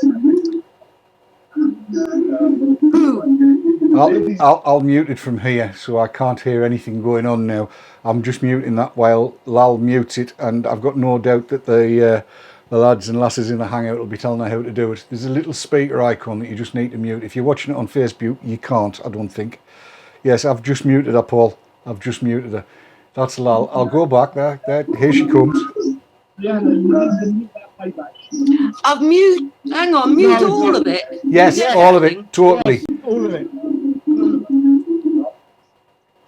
I'll mute it from here, so I can't hear anything going on now. I'm just muting that while Lal mutes it, and I've got no doubt that the lads and lasses in the hangout will be telling her how to do it. There's a little speaker icon that you just need to mute. If you're watching it on Facebook, you can't, I don't think. Yes, I've just muted her, Paul. I've just muted her. That's Lal. I'll go back there. Here she comes. Yeah, you need to mute that playback. I've mute. Hang on, mute all of it. Yes, Yeah. all of it, totally. Yes, all of it.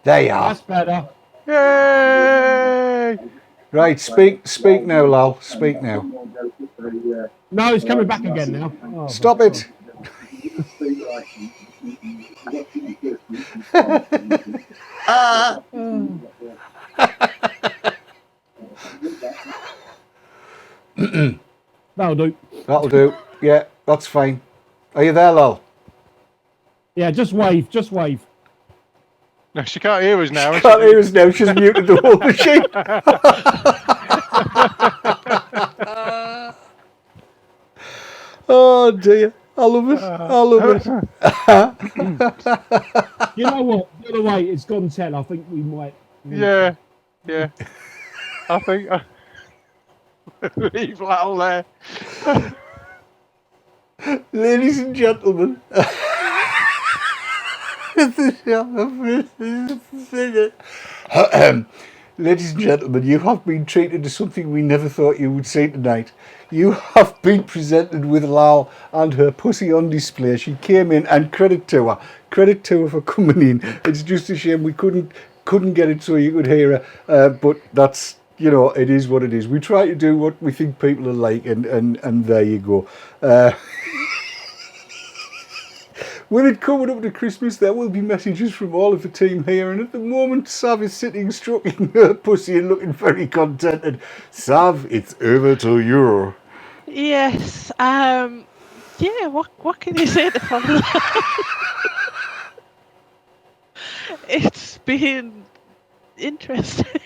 There you are. That's better. Yay! Right, speak now, Lal. Speak now. No, it's coming back again now. Oh, Stop it. That'll do. That'll do. Yeah, that's fine. Are you there, Lal? Yeah, just wave. Just wave. No, she can't hear us now. Can't hear us now. She's muted the whole machine. Oh dear. I love it. I love it. You know what? The other way, it's gone 10. I think we might. Yeah. I think leave Lal there. Ladies and gentlemen. Ladies and gentlemen, you have been treated to something we never thought you would see tonight. You have been presented with Lal and her pussy on display. She came in, and credit to her. Credit to her for coming in. It's just a shame we couldn't get it so you could hear her. But that's, you know, it is what it is. We try to do what we think people are like, and there you go. With it coming up to Christmas, there will be messages from all of the team here, and at the moment, Sav is sitting stroking her pussy and looking very contented. Sav, it's over to you. Yes. Yeah. What can you say to follow that? It's been interesting.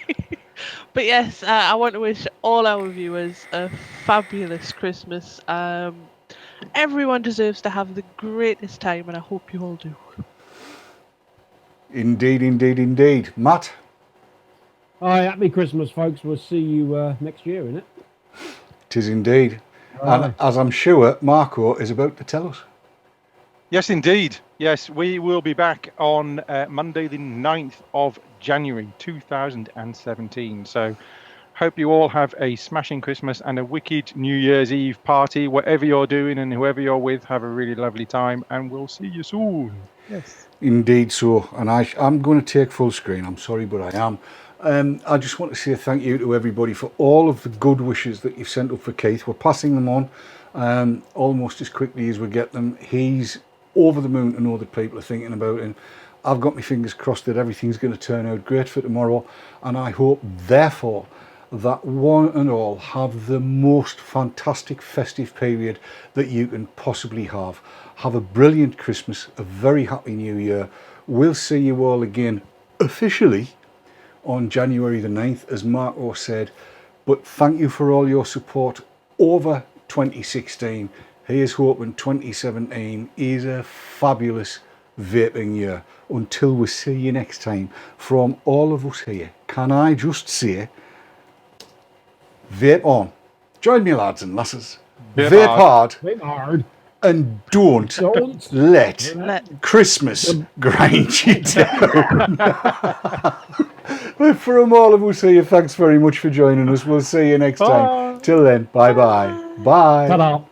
But yes, I want to wish all our viewers a fabulous Christmas. Everyone deserves to have the greatest time, and I hope you all do. Indeed, indeed, indeed. Matt? Hi, happy Christmas, folks. We'll see you next year, innit? 'Tis indeed. And as I'm sure Marco is about to tell us. Yes, indeed. Yes, we will be back on Monday, the 9th of January 2017. So hope you all have a smashing Christmas and a wicked New Year's Eve party. Whatever you're doing and whoever you're with, have a really lovely time, and we'll see you soon. Yes. Indeed so. And I'm going to take full screen. I'm sorry, but I am. I just want to say thank you to everybody for all of the good wishes that you've sent up for Keith. We're passing them on almost as quickly as we get them. He's over the moon to know that people are thinking about him. I've got my fingers crossed that everything's going to turn out great for tomorrow, and I hope, therefore, that one and all have the most fantastic festive period that you can possibly have. Have a brilliant Christmas, a very happy New Year. We'll see you all again officially on January the 9th, as Marco said, but thank you for all your support over 2016. Here's hoping 2017 is a fabulous vaping year. Until we see you next time, from all of us here, can I just say, vape on. Join me, lads and lasses. Vape hard. Vape hard. And don't let Christmas grind you down. But from all of us here, thanks very much for joining us. We'll see you next time. Till then, bye-bye. Bye. Ta-da.